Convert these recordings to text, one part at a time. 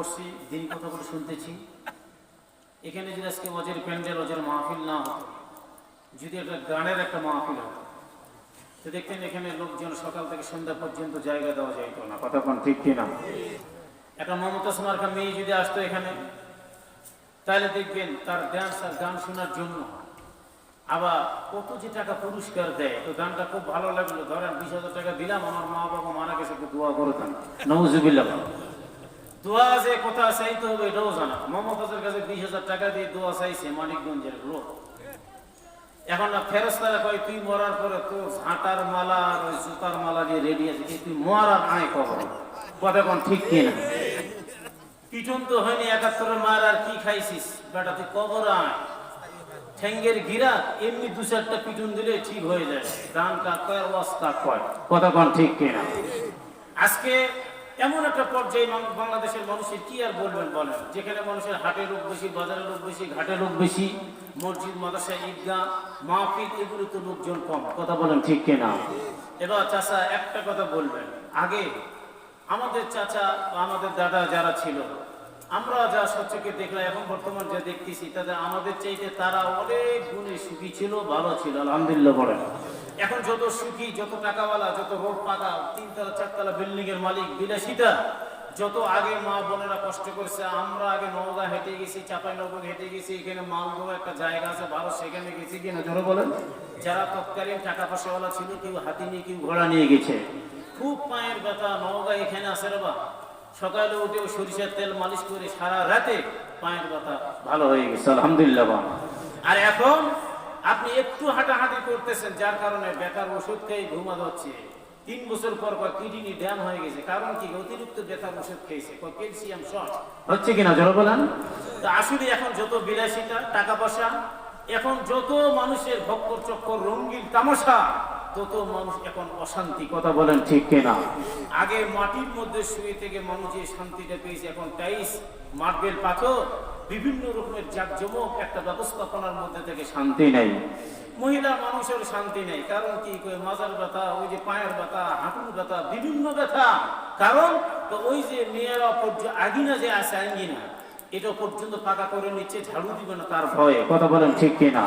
বসছি, দিন কথাগুলো শুনতেছি। এখানে যদি আজকে ওয়াজের প্যান্ডেল, ওয়াজের মাহফিল না হতো, যদি একটা গানের একটা মাহফিল হতো, তো দেখতেন এখানে লোকজন সকাল থেকে সন্ধ্যা পর্যন্ত জায়গা দেওয়া যাইত না। কথা কোন ঠিক কিনা? একটা মমতাজ মার্কা মেয়ে যদি আসতো এখানে, তাহলে দেখবেন তার ডান্স আর গান শোনার জন্য আবার কত যে টাকা পুরস্কার দেয়। তো গানটা খুব ভালো লাগলো, ধরেন 20,000 টাকা দিলাম, আমার মা বাবা মারা গেছে, একটু দোয়া করে দেন, নওয়াজুবিল্লাহ। দোয়া যে কথা চাইতে হবে এটাও জানা। মমতাজের কাছে 20,000 টাকা দিয়ে দোয়া চাইছে মানিকগঞ্জের লোক। এখন না ফেরেশতারা কয় তুই মরার পরে তো ঝাঁটার মালা আর ওই জুতার মালা দিয়ে রেডি আছে, তুই মরার আয় কবর। কথা কোন ঠিক কিনা? পিটন তো হয়নি 71 মার, আর কি খাইছিস বেটা, তুই কবর আয়। ঠ্যাঙ্গের গিরা এমনি 2-4টা পিটুন দিলে ঠিক হয়ে যায়। গান কাক কয়, ওয়াজ কাক কয়। কথা কোন ঠিক কিনা? আজকে এমন একটা পর্যায়ে বাংলাদেশের মানুষের কি আর বলবেন বলেন, যেখানে মানুষের হাটে লোক বেশি, বাজারে লোক বেশি, ঘাটে লোক বেশি, মসজিদ মাদ্রাসা ঈদগাহ মাহফিল এগুলো তো লোকজন কম। কথা বলেন ঠিক কিনা? এবার চাচা একটা কথা বলবেন, আগে আমাদের চাচা বা আমাদের দাদা যারা ছিল, আমরা যা সত্যকে দেখলাম, এখন বর্তমান যা দেখতেছি, তাদের আমাদের চাইতে তারা অনেক গুণে সুখী ছিল, ভালো ছিল, আলহামদুলিল্লাহ বলেন। এখন যত সুখী, যত টাকাওয়ালা, যত রোগ পাকা, 3তলা 4তলা বিল্ডিং এর মালিক, বিলাসিতা, যত আগে মা বোনেরা কষ্ট করছে, আমরা আগে নওগাঁ হেঁটে গেছি, চাঁপাইনবাবগঞ্জ হেঁটে গেছি, এখানে মালদহ একটা জায়গা আছে ভালো, সেখানে গেছি কিনা জোরে বলেন। যারা তৎকালীন টাকা পয়সাওয়ালা ছিল, কেউ হাতি নিয়ে, কেউ ঘোড়া নিয়ে গেছে। খুব পায়ের ব্যথা, নওগাঁ এখানে আসে রে বা, সকালে উঠে সরিষার তেল মালিশ করে সারা রাতে পায়ের ব্যথা ভালো হয়ে গেছে, আলহামদুলিল্লাহ। আর এখন আপনি একটু হাঁটাহাঁটি করতেছেন, যার কারণে ব্যথার ওষুধ খেয়ে ঘুমা যাচ্ছে। 3 বছর পর কিডনি ড্যাম হয়ে গেছে। কারণ কি? অতিরিক্ত ব্যথার ওষুধ খেয়েছে, ক্যালসিয়াম শর্ট হচ্ছে কিনা জোরে বলেন। তো আসলে এখন যত বিলাসিতা, টাকা পয়সা, এখন যত মানুষের ভক্কর চক্কর, রঙিন তামাশা, তত মানুষ এখন অশান্তি। কথা বলেন ঠিক কিনা? আগে মাটির মধ্যে শুয়ে থেকে মানুষ যে শান্তিটা পেয়েছে, এখন টাইস, মার্বেল, পাথর, বিভিন্ন রকমের জাকজমক একটা ব্যবস্থাপনার মধ্যে থেকে শান্তি নেই। মহিলা মানুষের শান্তি নেই। কারণ কি? মাজার ব্যথা, ওই যে পায়ের ব্যথা, হাঁটুর ব্যথা, বিভিন্ন ব্যথা। কারণ তো ওই যে মেয়েরা আগিনা যে আছে, আঙ্গিনা, এটা পর্যন্ত পাকা করে নিচ্ছে, ঝাড়ু দিবে না তার ভয়ে। কথা বলেন ঠিক কিনা?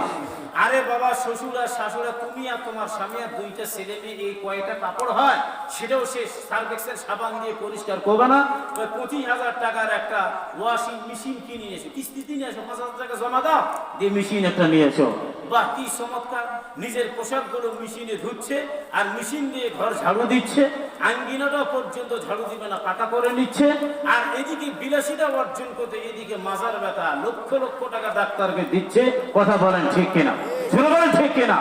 আরে বাবা, শ্বশুর আর শাশুড়া, তুমি আর তোমার স্বামী আর 2টা ছেলে মেয়ে, এই কয়টা কাপড় হয়, সেটাও সে সার্ফেক্সেল সাবান দিয়ে পরিষ্কার করবে না। 25,000 টাকার একটা ওয়াশিং মেশিন কিনে নিয়েছো, কিস্তিতে নিয়ে এসো, 5,000 টাকা জমা দাও, দিয়ে মেশিন একটা নিয়ে এসো। বাহ, কি চমৎকার! নিজের পোশাকগুলো মেশিনে ধুচ্ছে আর মেশিন দিয়ে ঘর ঝাড়ু দিচ্ছে, আঙ্গিনাটা পর্যন্ত ঝাড়ু দিবে না, পাকা করে নিচ্ছে। আর এদিকে বিলাসিতা অর্জন করতে, এদিকে মাজার ব্যথা, লক্ষ লক্ষ টাকা ডাক্তারকে দিচ্ছে। কথা বলেন ঠিক কিনা? বলেন ঠিক কিনা?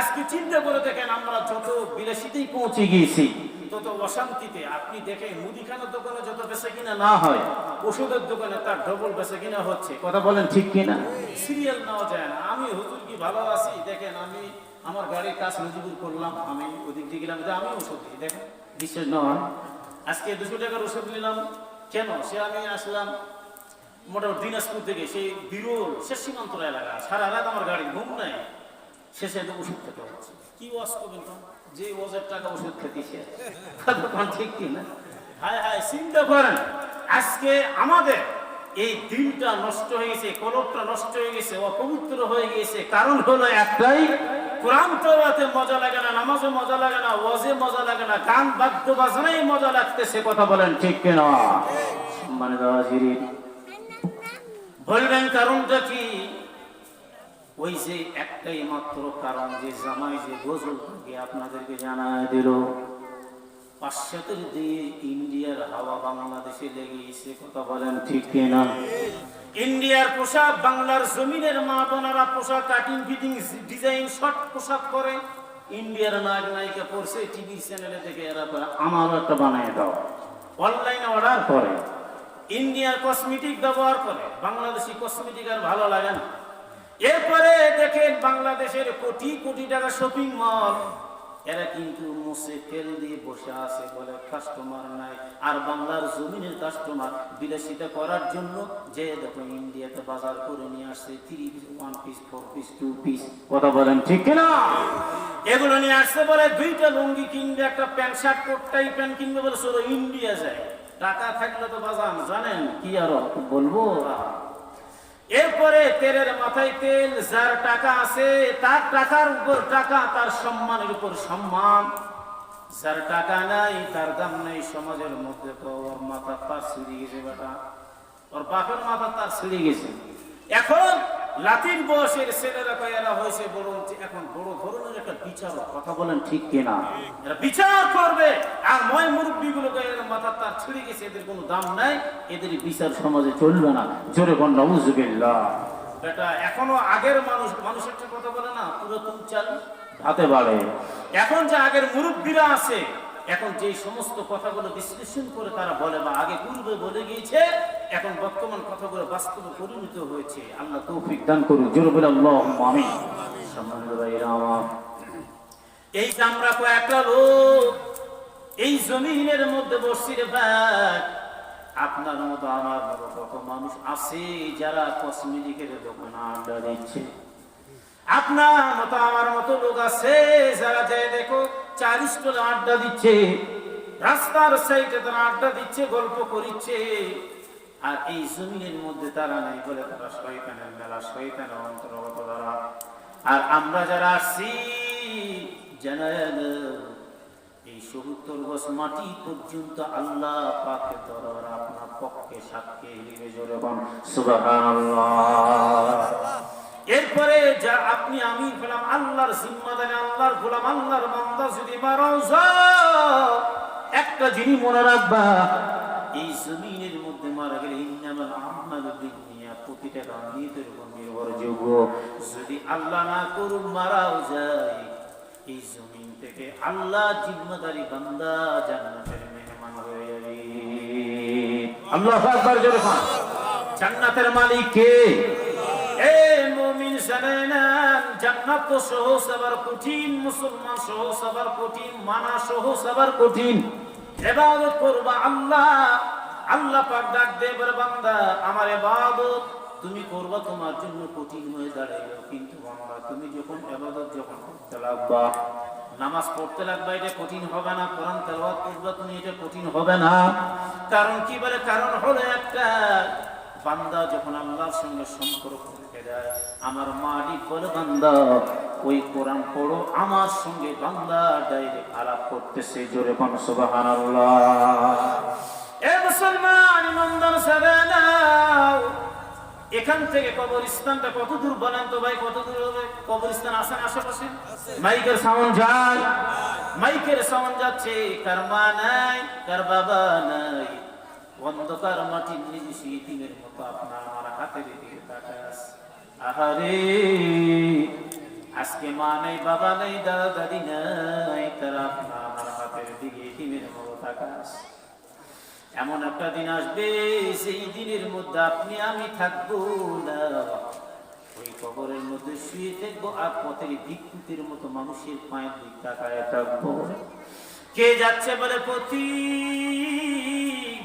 আজকে চিন্তা করে দেখেন, আমরা যত বিলাসিতেই পৌঁছে গিয়েছি, তত অশান্তিতে। আপনি দেখেন মুদিখানার দোকানে যত বেচা কিনা না হয়, ওষুধের দোকানে তার ডবল বেচা কিনা হচ্ছে। কথা বলেন ঠিক কিনা? সিরিয়াল নেওয়া যায় না। আমি হুজুর কি ভালো আছি, দেখেন আমি আমার গাড়ির কাজ মজুর করলাম, আমি ওদিক দিয়ে গেলাম, আমি ওষুধ দিই, দেখেন বিশ্বাস নয়। আজকে 200 টাকার ওষুধ নিলাম, কেন? সে আমি আসলাম মোটামুটি দিনাজপুর থেকে, সেই বিরল শেষ সীমান্ত এলাকা, সারা রাত আমার গাড়ি ঘুম নাই, শেষে তো ওষুধ খেতে হচ্ছে। কি ওয়াজ করবেন? যে ওয়াজের টাকা ওষুধ খেতেছে, ঠিক কিনা? হায় হায়, চিন্তা করেন। আজকে আমাদের এই দিনটা নষ্ট হয়ে গেছে, কলবটা নষ্ট হয়ে গেছে, অপবিত্র হয়ে গেছে। কারণ হলো একটাই, কোরআন তেলাওয়াতে মজা লাগে না, নামাজে মজা লাগে না, ওয়াজে মজা লাগে না, গান বাদ্য বাজনায় মজা লাগতেছে। কথা বলেন ঠিক কিনা? সম্মানিত হাজিরিন, বলবেন কারণটা কি? ওই যে একটাই মাত্র কারণ, যে জামাই যে গজল থেকে আপনাদেরকে জানায় দিল, পাশ্চাত্যের দিয়ে ইন্ডিয়ার হাওয়া বাংলাদেশে লেগেছে। কথা বলেন ঠিক কিনা? ইন্ডিয়ার পোশাক, বাংলার জমিনের মা বোনেরা পোশাক কাটিং ফিটিং ডিজাইন শর্ট পোশাক করে, ইন্ডিয়ার নায়ক নায়িকা পড়ছে, টিভি চ্যানেলে থেকে এরা আমারও একটা বানিয়ে দাও, অনলাইনে অর্ডার করে, ইন্ডিয়ার কসমেটিক ব্যবহার করে, বাংলাদেশি কসমেটিক আর ভালো লাগে না। এরপরে দেখেন বাংলাদেশের কোটি কোটি টাকা শপিং মল, এরা কিন্তু মুছে তেল দিয়ে বসে আছে, বলে কাস্টমার নাই। আর বাংলার জমিনের কাস্টমার বিলাসিতা করার জন্য যে দেখো ইন্ডিয়াতে বাজার করে নিয়ে আসছে 3 পিস, 1 পিস, 4 পিস, 2 পিস। কথা বলেন ঠিক কিনা? এগুলো নিয়ে আসছে, বলে 2টা লুঙ্গি কিনবে, একটা pant shirt, coat tie pant কিনবে, বলে চলো ইন্ডিয়া যায়। টাকা থাকলে তো বাজান জানেন কি আর বলবো। এরপরে তেলের মাথায় তেল, যার টাকা আছে তার টাকার উপর টাকা, তার সম্মানের উপর সম্মান। যার টাকা নাই তার দাম নেই সমাজের মধ্যে। তো ওর মাথা তার ছিঁড়ে গেছে, বেটা ওর বাপের মাথা তার ছিঁড়ে গেছে। এখন লাতিন বয়সের ছেলেরা কয়েরা হয়েছে বড়, এখন বড় ধরনের একটা বিচার, কথা বলেন ঠিক কিনা, এরা বিচার করবে। আর ময় মুরব্বী গুলো মাথা তার ছিঁড়ে গেছে, এদের কোনো দাম নাই, এদের বিচার সমাজে চলবে না। জোরে কোন নাউজুবিল্লাহ। বেটা এখনো আগের মানুষ একটা কথা বলে না, পুরাতন চাল ভাতে বাড়ে। এখন যে আগের মুরব্বীরা আছে, এখন যে সমস্ত কথাগুলো বিশ্লেষণ করে তারা বলে বা আগে পূর্বে বলে গিয়েছে, এখন বর্তমান কথাগুলো বাস্তবে পরিণত হয়েছে। আল্লাহ তৌফিক দান করুন। জোরে বলে আল্লাহুম্মা আমিন। সম্মানিত ভাইরা আমার, এই যে আমরা কয়েকটা লোক এই জমিনের মধ্যে বসছি রে ভাই, আপনার মতো আমার মতো কত মানুষ আছে যারা কসমেটিকের দোকানে আড্ডা দিচ্ছে। আপনার মতো আমার মতো লোক আছে যারা যায় দেখো চার স্টলে আড্ডা দিচ্ছে, রাস্তার সাইডে তারা আড্ডা দিচ্ছে, গল্প করছে। আর এই জমিনের মধ্যে তারা নাই বলে তারা শয়তানের মেলা, শয়তানের অন্তর্গত তারা। আর আমরা যারা আসছি জানেন, এই ৭০ গজ মাটি পর্যন্ত আল্লাহ পাকের দরবার আপনার পক্ষে সাক্ষী হিসেবে জোরে বল সুবহানাল্লাহ। এরপরে যা আপনি আমি হলাম আল্লাহর জিম্মাদারি, আল্লাহর গোলাম, আল্লাহর বান্দা। যদি মারাও যাও, একটা জিনিস মনে রাখবা, এই জমিনের মধ্যে মারা গেলে ইন্নামাল আমালু বিন্নিয়াত, প্রতিটা কাজ নিয়তের উপর নির্ভরযোগ্য। যদি আল্লাহ না করুন মারাও যায়, এই জমিন থেকে আল্লাহ জিম্মাদারি বান্দা জান্নাতের মেহমান হয়ে যাবে। আল্লাহু আকবার জোরে বল। জান্নাতের মালিক কে? জান্নাত তো সহজ আবার কঠিন, মুসলমান সহজ আবার কঠিন, মানা সহজ আবার কঠিন। ইবাদত করবা আল্লাহ, আল্লাহ পাক ডাক দেয় বলে বান্দা আমার ইবাদত তুমি করবা, তোমার জন্য কঠিন হয়ে দাঁড়াইলো। কিন্তু বান্দা তুমি যখন ইবাদত যখন করতে লাগবা, নামাজ পড়তে লাগবা, এটা কঠিন হবে না। কোরআন তেলাওয়াত করবা তুমি, এটা কঠিন হবে না। কারণ কি বলে? কারণ হলো একটা, বান্দা যখন আল্লাহর সঙ্গে সম্পর্ক রেখে দেয়, আমার মালিক বলে বান্দা ওই কোরআন পড়ো, আমার সঙ্গে বান্দা ডাইরেক্ট আলাপ করতেছে। জোরে কোন সুবহানাল্লাহ। এ মুসলমান ইমানদার সাবেনা, এখান থেকে কবরস্থানটা কত দূর বলেন তো ভাই? কত দূর হবে? কবরস্থান আছে আশেপাশে? মাইকের সাউন্ড যায়, মাইকের সাউন্ড যাচ্ছে। কার মা নাই, কার বাবা নাই, অন্ধকার মাটির নিচে শীতের মতো আপনার আমার হাতের দিকে তাকায় আছে। আহারে আজকে মা নেই, বাবা নেই, দাদা দাদি নাই, তারা আপনার আমার হাতের দিকে টিমের মতো তাকায় আছে। এমন একটা দিন আসবে, সেই দিনের মধ্যে আপনি আমি থাকবো না, ওই কবরের মধ্যে শুয়ে থাকবো আর পথের ভিক্ষুকের মতো মানুষের পায়ের দিক তাকায় থাকবো। কে যাচ্ছে বলে পথিক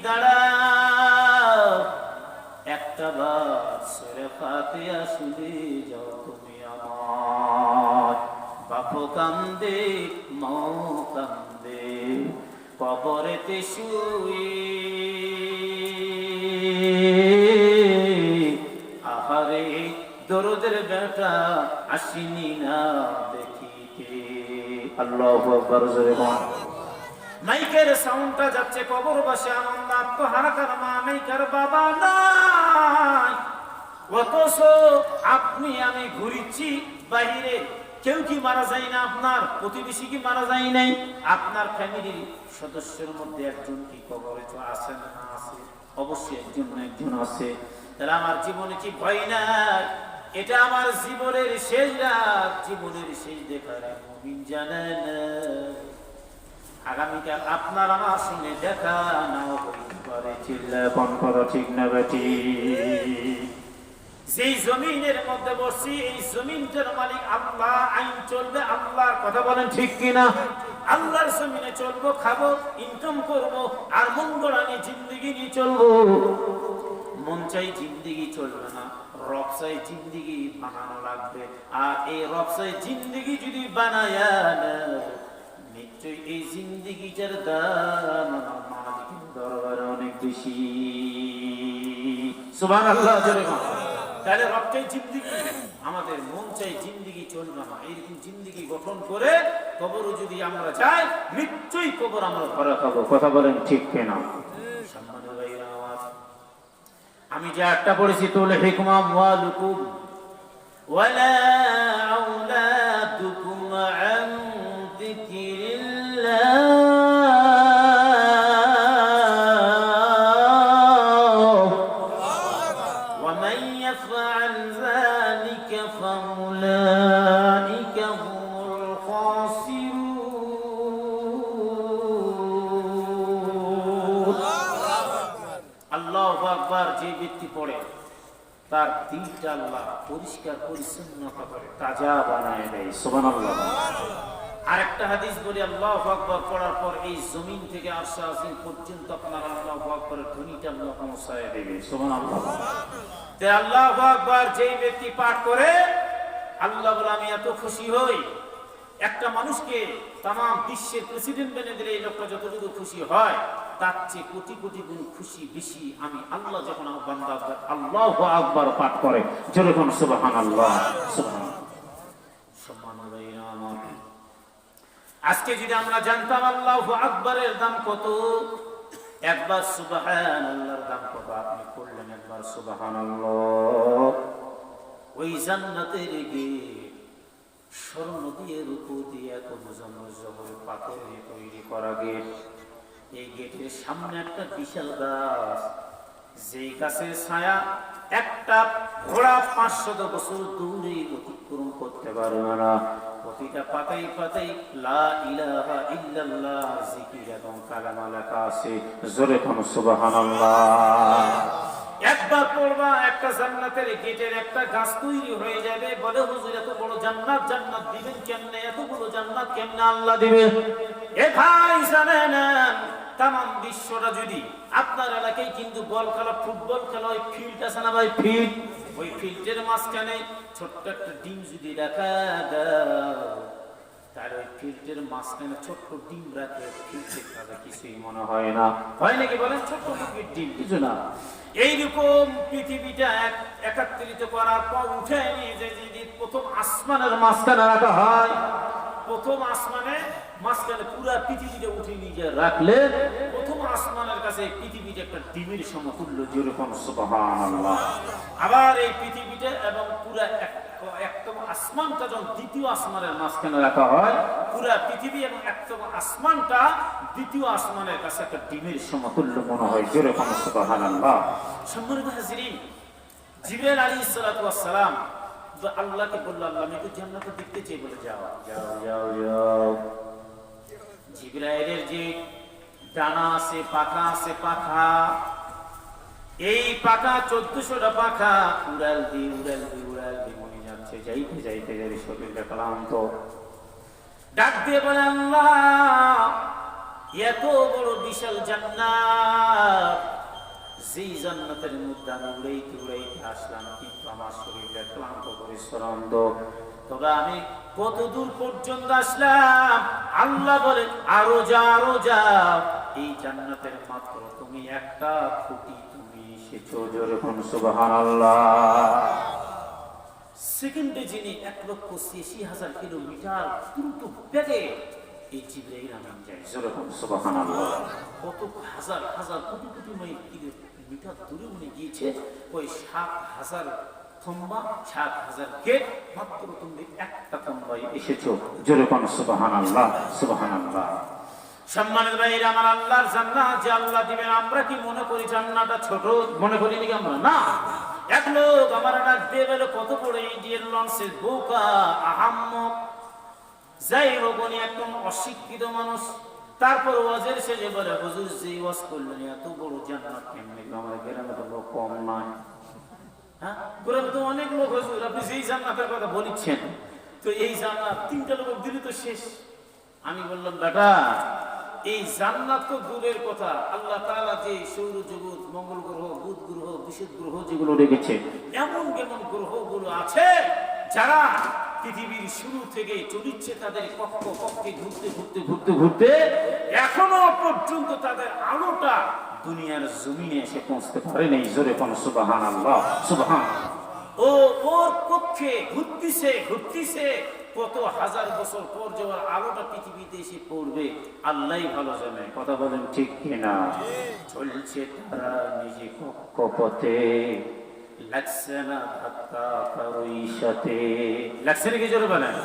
দাঁড়াও, একটা বার সূরা ফাতিহা শুনে যাও তুমি আমার। বাপো কান্দে, মাও কান্দে, কবরেতে শুয়ে, আহারে দরদের বেটা আসিনি না দেখিতে। আল্লাহু আকবার জোরে বল। মাইকের সাউন্ডটা যাচ্ছে, কবর বসে আনন্দ আত্মহারা, কার মা নাই, কার বাবা নাই, অথচ আপনি আমি ঘুরিচ্ছি বাহিরে। কেউ কি মারা যায় না? আপনার প্রতিবেশী কি মারা যায় নাই? আপনার ফ্যামিলির সদস্যের মধ্যে একজন কি কবরে আছে না? আছে, অবশ্যই একজন না একজন আছে। তাহলে আমার জীবনে কি ভয় নাই? এটা আমার জীবনের শেষ রাত, জীবনের শেষ দেখার মুমিন জানেন আগামীকাল আপনার আমার সঙ্গে দেখা নাও হইতে পারে। চিল্লাপন করো ঠিক না বেটি? যেই জমিনের মধ্যে বসছি, এই জমিনটার মালিক আল্লাহ, আইন চলবে আল্লাহর, কথা বলেন ঠিক কিনা? আল্লাহর জমিনে চলবো, খাবো, ইনকাম করবো, আর মন গড়ানি জিন্দিগি নিয়ে চলবো। মন চাই জিন্দিগি চলবে না, রবসাই জিন্দিগি বানানো লাগবে। আর এই রবসাই জিন্দিগি যদি বানায় নিশ্চয়ই এই জিন্দিগিটার দাম আমার মালিকের দরবারে অনেক বেশি। সুবহানাল্লাহ জোরে বল। তাহলে রব চাই জিন্দেগি, আমাদের মন চাই জিন্দেগি চলবে না, এইরকম জিন্দেগি গঠন করে কবরও যদি আমরা যাই নিশ্চয়ই কবর আমরা ভরা খাবো। কথা বলেন ঠিক কিনা? সম্মানিত ভাইরা আমার, আমি যে একটা পড়েছি তোলে হিকমা মুআলুকুম ওয়ালা আওলাদুকুম আন যিকিরিল্লাহ ওয়া মান ইয়াফআল যালিকা ফাউলাইকা হুমুল খাসিরুন। আল্লাহু আকবার। যে ব্যক্তি পড়ে তার দিলটা আল্লাহ পরিষ্কার পরিচ্ছন্নতা করে, তাজা বানায় দেয়। সুবহানাল্লাহ। আরেকটা হাদিস বলি, আল্লাহু আকবার পড়ার পর এই জমিন থেকে আরশ আজিম পর্যন্ত আপনার আল্লাহু আকবারের ধ্বনিটা আল্লাহ পৌঁছায় দেবে। সুবহানাল্লাহ। তে আল্লাহু আকবার যেই ব্যক্তি পাঠ করে, আল্লাহ বলে আমি এত খুশি হই, একটা মানুষকে তাম বিশ্বের প্রেসিডেন্ট বানিয়ে দিলে এই লোকটা যতটুকু খুশি হয় তার চেয়ে কোটি কোটি গুণ খুশি বেশি আমি আল্লাহ যখন বান্দা আল্লাহু আকবার পাঠ করে। যেরকম সুবহানাল্লাহ সুবহানাল্লাহ। সুবহানাল্লাহ আমার, আজকে যদি আমরা জানতাম আল্লাহু আকবারের দাম কত, একবার সুবহানাল্লাহর দাম কত আপনি করলেন, একবার সুবহানাল্লাহ, ওই জান্নাতের গেট স্বর্ণ দিয়ে রূপো দিয়ে এত জবর পাথর দিয়ে তৈরি করা গেট। এই গেটের সামনে একটা বিশাল গাছ, যেই গাছের ছায়া একটা ঘোড়া 500 বছর দূরে অতিক্রম করতে পারবে না। প্রতিটা পাতায় পাতায় লা ইলাহা ইল্লাল্লাহ জিকির এবং কালামা লেখা আছে। জোরে কোন সুবহানাল্লাহ। একবার পড়বা একটা জান্নাতের গেটের একটা গাছ তৈরি হয়ে যাবে। বলে হুজুর এত বড় জান্নাত, জান্নাত দিবেন কেমনে, এতগুলো জান্নাত কেমনে আল্লাহ দিবেন? এ ভাই জানেন তাম বিশ্বটা যদি আপনার এলাকায় কিন্তু বল খেলা, ফুটবল খেলা, ওই ফিল্ড আছে না ভাই, ফিল্ড, ওই ফিল্ডের মাঝখানে ছোট্ট একটা ডিম যদি রাখা দাও, তাহলে ওই ফিল্ডের মাঝখানে ছোট্ট ডিম রাখলে ফিল্ডের কাছে কিছুই মনে হয় না। হয় নাকি বলেন? ছোট্ট মুরগির ডিম, কিছু না। এইরকম পৃথিবীটা একত্রিত করার পর উঠে নিয়ে যে যদি প্রথম আসমানের মাঝখানে রাখা হয়, প্রথম আসমানে মাঝখানে পুরা পৃথিবীটা উঠে নিয়ে রাখলে প্রথম আসমানের কাছে পৃথিবীটা একটা ডিমের সমতুল্য। যেরকম সুবহানাল্লাহ। আবার এই পৃথিবীটা এবং পুরা একদম আসমানটা যখন দ্বিতীয় আসমানের মাঝখানে রাখা হয়, পুরা পৃথিবী এবং একদম আসমানটা দ্বিতীয় আসমানের কাছে একটা ডিমের সমতুল্য মনে হয়। যেরকম সুবহানাল্লাহ। সম্মানিত হাজিরিন, জিবরাইল আলাইহিস সালাতু ওয়াস সালাম আল্লাহকে বলল, আল্লাহ আমি তো জান্নাত দেখতে চাই। বলে যাও যাও যাও যাও। জিবরাইলের যে ডানা আছে, পাখা আছে, পাখা, এই পাখা 1400টা পাখা উড়াল দিয়ে উড়াল দিয়ে উড়াল দিয়ে মনে যাচ্ছে, যাইতে যাইতে যাইতে শরীরটা ক্লান্ত। ডাক দিয়ে বলে আল্লাহ এত বড় বিশাল জান্নাত, যেই জান্নাতের মধ্যে আমি উড়াইতে উড়াইতে আসলাম, কিন্তু আমার শরীরটা ক্লান্ত পরিশ্রান্ত। তবে আমি কত দূর পর্যন্ত আসলাম? আল্লাহ বলে আরো যা আরো যা, এই জান্নাতের মাত্র তুমি একটা খুঁটি তুমি এসেছো। যেরকম সুবহানাল্লাহ। সেকেন্ডে যিনি 1,80,000 কিলোমিটার দ্রুত বেগে এই জিবরাইল আমিন যায়। যেরকম সুবহানাল্লাহ। কত হাজার হাজার কোটি কোটি কিলোমিটার দূরে উনি গিয়েছে। ওই 7,000 তম্বা, 7,000 গেট, মাত্র তুমি একটা তম্বায় এসেছো। যেরকম সুবহানাল্লাহ সুবহানাল্লাহ। সম্মানিত ভাইরা আমার, আল্লাহর জান্নাত যে আল্লাহ দিবেন, আমরা কি মনে করি জান্নাতটা ছোট মনে করি নাকি আমরা? না। এক লোক আমার ডাক দিয়ে বলে কত বড় ইন্ডিয়ান লঞ্চের বোকা আহাম্মক, যাই হোক উনি একদম অশিক্ষিত মানুষ। তারপর ওয়াজের শেষে বলে হুজুর যে ওয়াজ করলেন এত বড় জান্নাত কেমনে? আমাদের গ্রামে তো লোক কম নয়। হ্যাঁ, গ্রামে তো অনেক লোক। হুজুর আপনি যেই জান্নাতের কথা বলছেন, তো এই জান্নাত 3টা লোক দিলে তো শেষ। আমি বললাম বেটা, এই জান্নাত তো দূরের কথা, আল্লাহ তাআলা যে সৌরজগৎ, মঙ্গল গ্রহ, বুধ গ্রহ, বৃহস্পতি গ্রহ যেগুলো রেখেছে, এমন কেমন গ্রহগুলো আছে যারা পৃথিবীর শুরু থেকে চলিচ্ছে, তাদের কক্ষে ঘুরতে ঘুরতে ঘুরতে ঘুরতে এখনো পর্যন্ত তাদের আলোটা দুনিয়ার জমিনে এসে পৌঁছতে পারে নাই। জোরে কোন সুবহানাল্লাহ, সুবহানাল্লাহ। ও ওর কক্ষে ঘুরতিছে ঘুরতিছে, কত হাজার বছর পর যাওয়ার আলোটা পৃথিবীতে এসে পড়বে আল্লাহই ভালো জানে। কথা বলেন ঠিক কিনা? চলছে তারা নিজে কক্ষপথে, লাগছে না ধাক্কা কারোই সাথে। লাগছে নাকি? জোরে বলেন।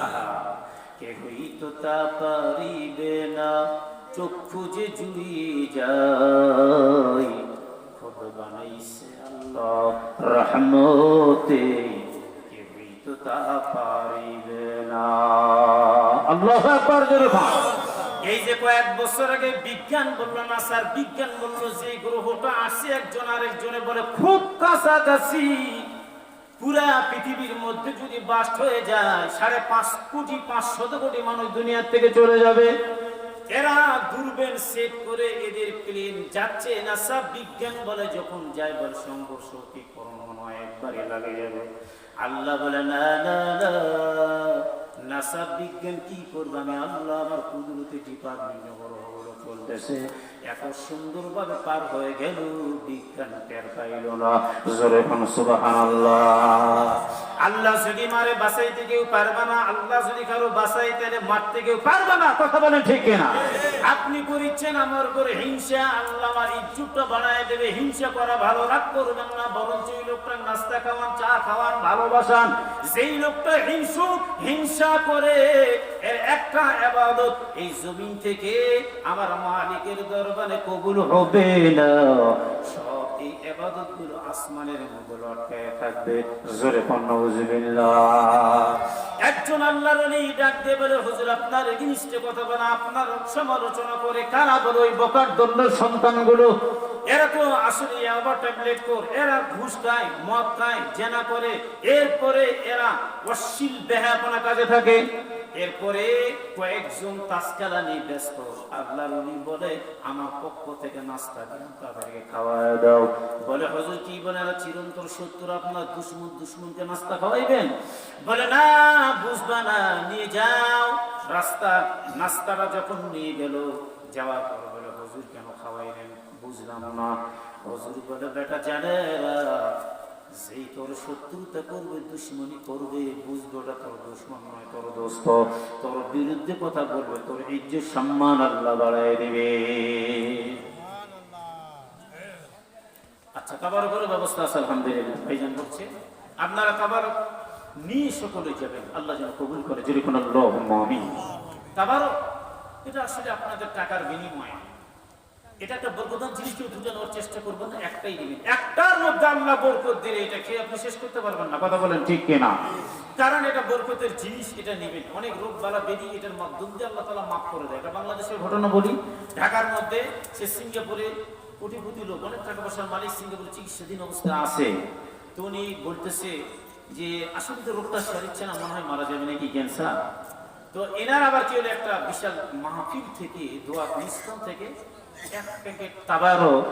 কেহই তো তা পারিবে না, চক্ষু যে জুড়িয়ে যায়, খোদ বানাইছে আল্লাহ রহমতে, কেহই তো তা পারিবে না। আল্লাহু আকবার, জোরে বলেন। এই যে কয়েক বছর আগে বিজ্ঞান বললো, নাসার বিজ্ঞান বললো যে গ্রহটা আসে একজন আরেকজনে বলে খুব কাছাকাছি, পুরা পৃথিবীর মধ্যে যদি বাস্ট হয়ে যায় 5.5 কোটি মানুষ দুনিয়ার থেকে চলে যাবে। এরা দূরবীন সেট করে এদের প্লেন যাচ্ছে, নাসা বিজ্ঞান বলে যখন যায় বলে সংঘর্ষ অতিক্রম মনে হয় একবারে লাগে যাবে। আল্লাহ বলে না না না, নাসা বিজ্ঞান কি করবে, আমি আল্লাহ আমার কুদরতি ডিপার্টমেন্ট বড় বড় চলতেছে, এত সুন্দরভাবে পার হয়ে গেল বিজ্ঞান টের পাইল না। জোরে কোন সুবহানাল্লাহ। আল্লাহ যদি মারে বাঁচাইতে কেউ পারবে না, আল্লাহ যদি কারো বাঁচাইতে মারতে কেউ পারবে না। কথা বলেন ঠিক কিনা? আপনি করিচ্ছেন আমার উপরে হিংসা, আল্লাহ আমার ইজ্জতটা বাড়ায় দেবে। হিংসা করা ভালো, রাগ করবেন না, বরঞ্চ ওই লোকটা নাস্তা খাওয়ান, চা খাওয়ান, ভালোবাসান। যেই লোকটা হিংসা করে এর একটা ইবাদত এই জমিন থেকে আমার মালিকের দরবারে কবুল হবে না। সব এই ইবাদত গুলো আসমানের মধ্যে লটকায় থাকবে। জোরে কোন নাউজুবিল্লাহ। একজন আল্লাহর ওলি ডাক দিয়ে বলে, হুজুর আপনার এগেইনস্টে কথা বলে, আপনার সমালোচনা করে কারা বলে ওই বকার দন্ডের সন্তানগুলো, এরা তো আসলে আবার ট্যাবলেট কর, এরা ঘুষ খায়, মদ খায়, জেনা করে, এরপরে এরা অশ্লীল বেহায়াপনা কাজে থাকে। এরপরে কয়েকজন তাসকালা নিয়ে ব্যস্ত। আল্লাহর ওলি বলে আমার পক্ষ থেকে নাস্তা দিন, তাদেরকে খাওয়ায় দাও। বলে হুজুর কি বলে, এরা চিরন্তর শত্রু, আপনার দুশ্মনকে নাস্তা খাওয়াইবেন? বলে না, বুঝবা না, নিয়ে যাও। নাস্তাটা যখন নিয়ে গেল, যাওয়ার পর বলে হুজুর কেন খাওয়াইলেন? বুঝলাম না। হুজুর বলে বেটা জানে, যেই তোর শত্রুতা করবে, দুশ্মনী করবে, বুঝবে ওটা তোর দুশ্মন নয়, তোর দোস্ত। তোর বিরুদ্ধে কথা বলবে, তোর ইজ্জত সম্মান আল্লাহ বাড়ায় দিবে। আচ্ছা, তাবারকের ব্যবস্থা আছে আলহামদুলিল্লাহ। ভাইজান বলছে আপনারা তাবারক নিয়ে সকলে যাবেন, আল্লাহ যেন কবুল করে। যেরকম আল্লাহুম্মা আমিন। তাবারক এটা আসলে আপনাদের টাকার বিনিময়, এটা একটা বরকতার জিনিস, কেউ দুটো নেওয়ার চেষ্টা করবেন না, একটাই দিবেন। একটার মধ্যে আল্লাহ বরকত দিলে এটা খেয়ে আপনি শেষ করতে পারবেন না। কথা বলেন ঠিক কিনা? কারণ এটা বরকতের জিনিস, এটা নেবেন। অনেক রোগ বালা বেদি এটার মাধ্যম দিয়ে আল্লাহ তাআলা মাফ করে দেয়। এটা বাংলাদেশের ঘটনা বলি, ঢাকার মধ্যে সে সিঙ্গাপুরে কোটিপতি লোক, অনেক টাকা পয়সার মালিক, সিঙ্গাপুরে চিকিৎসাধীন অবস্থায় আছে। তো উনি বলতেছে যে আসলে তো রোগটা সারিচ্ছে না, মনে হয় মারা যাবে নাকি, ক্যান্সার। তো এনার আবার কি হলো, একটা বিশাল মাহফিল থেকে, দোয়া অনুষ্ঠান থেকে এক প্যাকেট তাবারক,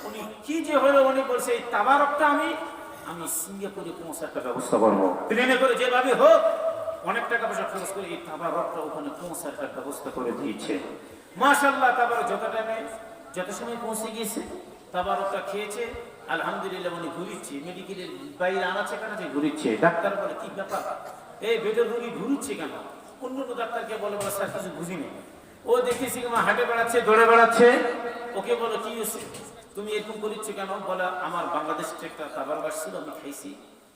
উনি কি যে হলো, উনি বলছে এই তাবারকটা আমি সিঙ্গাপুরে পৌঁছার একটা ব্যবস্থা করবো, প্লেনে করে যেভাবে হোক অনেক টাকা পয়সা খরচ করে এই তাবারকটা ওখানে পৌঁছার একটা ব্যবস্থা করে দিয়েছে। মাশাআল্লাহ, তাবারক যত সময় পৌঁছে গিয়েছে, তাবারকটা খেয়েছে, আলহামদুলিল্লাহ। উনি ঘুরিচ্ছে, মেডিকেলের বাইরে আনাচ্ছে কানাচ্ছে ঘুরিচ্ছে। ডাক্তার বলে কি ব্যাপার, এই বেডের রোগী ঘুরুচ্ছে কেন? অন্য ডাক্তারকে বলে স্যার কিছু বুঝিনি। ও দেখেছি হাঁটে বেড়াচ্ছে, দৌড়ে বেড়াচ্ছে। ওকে বলো কি হয়েছে, তুমি এরকম করিচ্ছ কেন? বলে আমার বাংলাদেশ থেকে একটা তাবারক আসছিল, আমি খাইছি,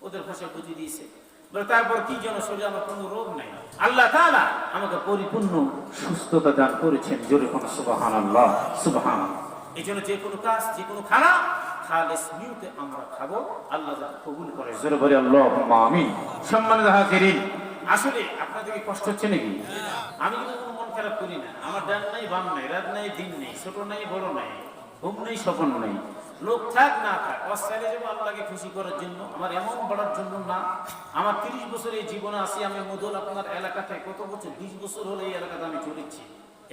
ওদের ভাষা বুঝিয়ে দিয়েছে। বলে তারপর কি যেন, শরীরে আমার কোনো রোগ নাই, আল্লাহ তাআলা আমাকে পরিপূর্ণ সুস্থতা দান করেছেন। জোরে কোন সুবহানাল্লাহ, সুবহানাল্লাহ। এই জন্য যে কোনো কাজ, যে কোনো খানা খালেস নিয়তে আমরা খাবো, আল্লাহ যাতে কবুল করে। জোরে বলি আল্লাহুম্মা আমিন। সম্মানিত হাজিরিন, আসলে আপনাদেরকে কষ্ট হচ্ছে নাকি? আমি কিন্তু কোনো মন খারাপ করি না। আমার ডান নাই, বাম নাই, রাত নাই, দিন নেই, ছোট নাই, বড় নাই, ঘুম নেই, স্বপ্ন নেই। লোক থাক না থাক, অস্থায়ী যাবো আল্লাহকে খুশি করার জন্য, আমার এমন বাড়ার জন্য না। আমার 30 বছর এই জীবনে আসি আমি। মুদল আপনার এলাকাতে কত বছর, 20 বছর হলে এই এলাকাতে আমি চলেছি।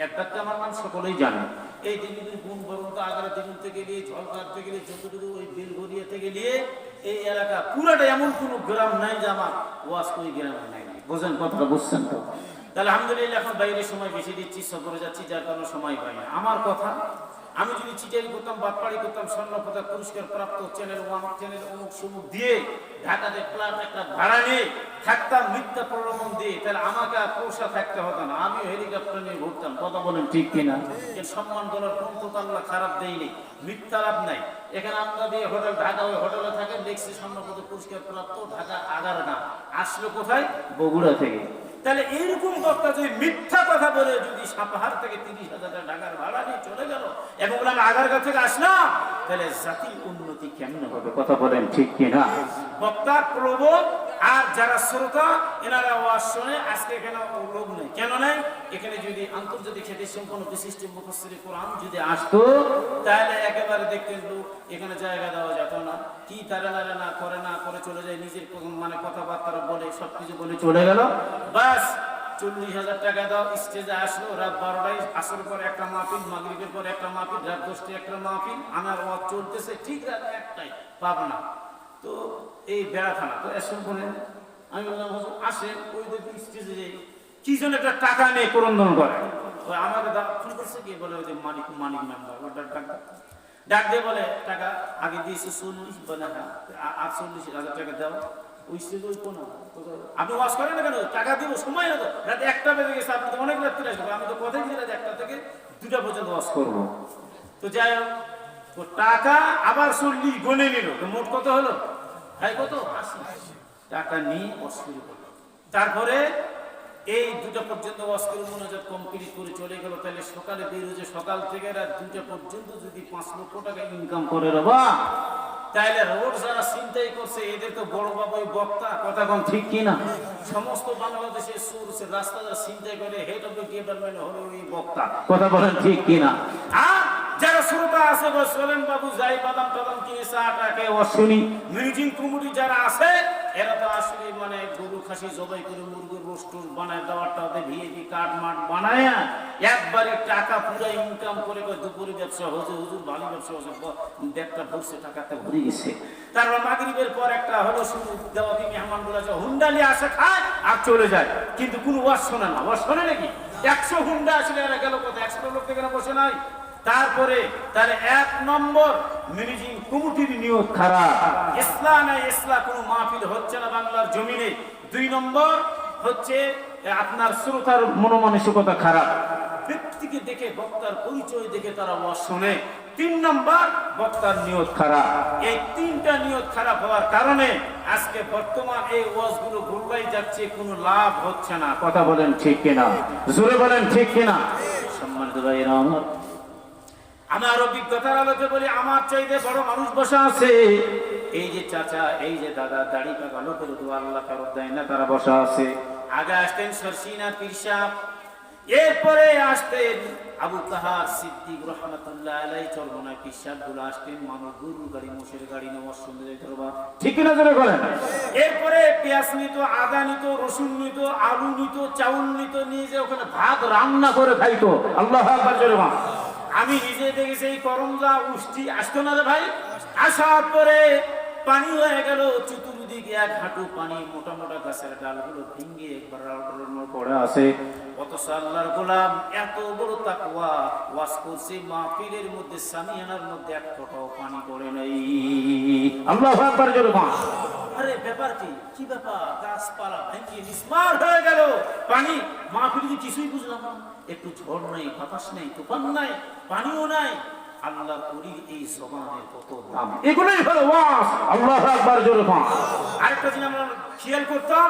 এক ডাক্তার আমার নাম সকলেই জানে। এই দিল্লির গুণ বরন্ত আগ্রা দিগুনতে গেলে, ঝলকাতে গেলে, যতটুকু ওই বেলগড়িয়াতে গেলে, এই এলাকা পুরাটা এমন কোনো গ্রাম নাই যে আমার ওয়াজ ওই গ্রামে নাই। বোঝেন কথাটা? বুঝছেন তো? তাহলে আলহামদুলিল্লাহ, এখন বাইরে সময় বেশি দিচ্ছি, সফরে যাচ্ছি, যার কারণে সময় পাই না। আমার কথা আমি যদি চিটারি করতাম, বাটপাড়ি করতাম, স্বর্ণপদক পুরস্কার প্রাপ্ত চ্যানেল 1 চ্যানেল অমুক সুমুক দিয়ে ঢাকাতে ফ্ল্যাট একটা ভাড়া নিয়ে থাকতাম মিথ্যা প্রলোভন দিয়ে, তাহলে আমাকে আর পোষা থাকতে হতো না, আমি হেলিকপ্টার নিয়ে ঘুরতাম। কথা বলেন ঠিক কিনা? এর সম্মান করার কোন তো আল্লাহ খারাপ দেয়নি, মিথ্যা লাভ নাই। এখানে আমরা দিয়ে হোটেল ঢাকা, ওই হোটেলে থাকে দেখছি স্বর্ণপদক পুরস্কার প্রাপ্ত ঢাকা আগারগাঁ, আসলো কোথায়? বগুড়া থেকে। তাহলে এইরকম বক্তা যদি মিথ্যা কথা বলে যদি সাপাহার থেকে 30,000 টাকার ভাড়া নিয়ে চলে গেল এবং বলে আমি আগারগাঁ থেকে আসলাম, তাহলে জাতির উন্নতি কেমন হবে? কথা বলেন ঠিক কিনা? বক্তার প্রলোভন আর যারা শ্রোতা এনারা ওয়াজ শুনে, আজকে এখানে লোক নেই, কেন নেই? এখানে যদি আন্তর্জাতিক খ্যাতি সম্পন্ন বিশিষ্ট মুফাসসির কোরআন যদি আসতো, তাহলে একেবারে দেখতেন লোক এখানে জায়গা দেওয়া যেত না। কি তারা না করে চলে যায়, নিজের মানে কথাবার্তা বলে সবকিছু বলে চলে গেল, বাস 40,000 টাকা দাও, স্টেজে আসলো, রাত 12টায় আসর পরে একটা মাহফিল, মাগরিবের পরে একটা মাহফিল, রাত 10টায় একটা মাহফিল, আমার ওয়াজ চলতেছে ঠিক রাত 1টায় পাবনা। তো এই বেড়াখানা তো এসব বলেন, আমি বললাম হুজুর আসেন, ওই দেখি স্টেজে যে কি জন একটা টাকা নিয়ে ক্রন্দন করে, ওই আমাকে ফোন করছে, কি বলে ওই যে মানিক মেম্বার, ওটার টাকা ডাক দিয়ে বলে টাকা আগে দিয়েছে 40, বলে হ্যাঁ 48,000 টাকা দাও। ওই স্টেজ ওই কোন আপনি ওয়াজ করেন না কেন? টাকা দিব, সময় হতো রাত 1টা বেজে গেছে, আপনি তো অনেক রাত্রে আসবেন, আমি তো কথাই দিই রাত 1টা থেকে 2টা পর্যন্ত ওয়াজ করবো। তো যাই হোক, তো টাকা আবার 40 গনে নিল, তো মোট কত হলো? ভাই কত? 80 টাকা নিয়ে ওয়াজ শুরু করলো। তারপরে এই 2টা পর্যন্ত ওয়াজ করে মোনাজাত কমপ্লিট করে চলে গেল। তাহলে সকালে বেরোছে, সকাল থেকে রাত 2টা পর্যন্ত যদি 5 লক্ষ টাকা ইনকাম করে রবা, তাহলে রোড যারা চিন্তাই করছে এদের তো বড় বাবুই বক্তা। কথা কোন ঠিক কিনা? সমস্ত বাংলাদেশের সোর্সের রাস্তা যারা চিন্তাই করে হেড অফ দ্য ডিপার্টমেন্ট হলো ওই বক্তা। কথা বলেন ঠিক কিনা? আর যারা শ্রোতা আছে চলেন বাবু যাই বাদাম টাদাম কিনে চা টাকে শুনি, মিউজিক কমিটি যারা আছে এরা তো আসলে মানে গরু খাসি জবাই করে মুরগির রোস্ট বানায় দেওয়ারটাতে ভিআইপি কার্ড মাঠ বানায় একবারে টাকা পুরো ইনকাম করে দুপুরে ব্যবসা হচ্ছে, হুজুর ভালো ব্যবসা হচ্ছে, ব্যাগটা ভরছে টাকাতে ভরে গেছে। তারপর মাগরিবের পর একটা হলো শুরু দেওয়া কি মেহমান গুলো হুন্ডা নিয়ে আসে, খায় আর চলে যায়, কিন্তু কোনো ওয়াজ শোনে না। ওয়াজ শোনে নাকি? 100 হুন্ডা আসলে এরা গেল কোথায়? 100 লোক থেকে বসে নাই। তারপরে তার 1 নম্বর ম্যানেজিং কমিটির নিয়োগ খারাপ, ইসলাম কোনো মাহফিল হচ্ছে না বাংলার জমিনে। 2 নম্বর হচ্ছে আপনার শ্রোতার মনোমানসিকতা খারাপ, ব্যক্তিকে দেখে বক্তার পরিচয় দেখে তারা ওয়াজ শোনে। 3 নম্বর বক্তার নিয়ত খারাপ। এই 3টা নিয়ত খারাপ হওয়ার কারণে আজকে বর্তমান এই ওয়াজগুলো ঘুরলাই যাচ্ছে, কোনো লাভ হচ্ছে না। কথা বলেন ঠিক কিনা? জোরে বলেন ঠিক কিনা? সম্মানিত ভাইরা আমার অভিজ্ঞতার আলোকে বলি, আমার চাইতে বড় মানুষ বসা আছে, এই যে চাচা, এই যে দাদা, দাড়ি পাকা লোকের দোয়া আল্লাহ ফেরত দেয় না, তারা বসা আছে। আগে আসতেন সরসিনা পীর সাহেব, এরপরে আসতেন আবু তাহার সিদ্দিক রহমাতুল্লাহ আলাইহি, চরমনায় পীর সাহেব গুলো আসতেন, মানুষ গরুর গাড়ি মোষের গাড়ি নেওয়ার সুন্দর করবা, ঠিক কিনা জোরে বলেন। এরপরে পেঁয়াজ নিত, আদা নিত, রসুন নিত, আলু নিত, চাউল নিত, নিয়ে যে ওখানে ভাত রান্না করে খাইতো। আল্লাহু আকবার জোরে বলেন। আমি নিজে দেখেছি এই করমজা উষ্টি আসতো না রে ভাই, আসার পরে পানি হয়ে গেল চতুর্দিকে, 1 হাঁটু পানি, মোটা মোটা গাছের ডালগুলো ভেঙে একবার পড়ে আছে। অথচ আল্লাহর গোলাম এত বড় তাকওয়া, ওয়াজ করছে মাহফিলের মধ্যে, সামিয়ানার মধ্যে 1 ফোঁটাও পানি পড়ে নাই। আল্লাহু আকবার জোরে বলেন। আরে ব্যাপার কি ব্যাপার? গাছপালা ভেঙে নিষ্মার হয়ে গেল, পানি মাহফিলে কিছুই বুঝলাম না। একটু ঝড় নাই, বাতাস নাই, তুফান নাই, পানিও নাই। আল্লাহর ওলির এই জবানের কত দাম! এগুলোই হলো ওয়াজ। আল্লাহু আকবার জোরে বলেন। আরেকটা জিনিস আমরা খেয়াল করতাম,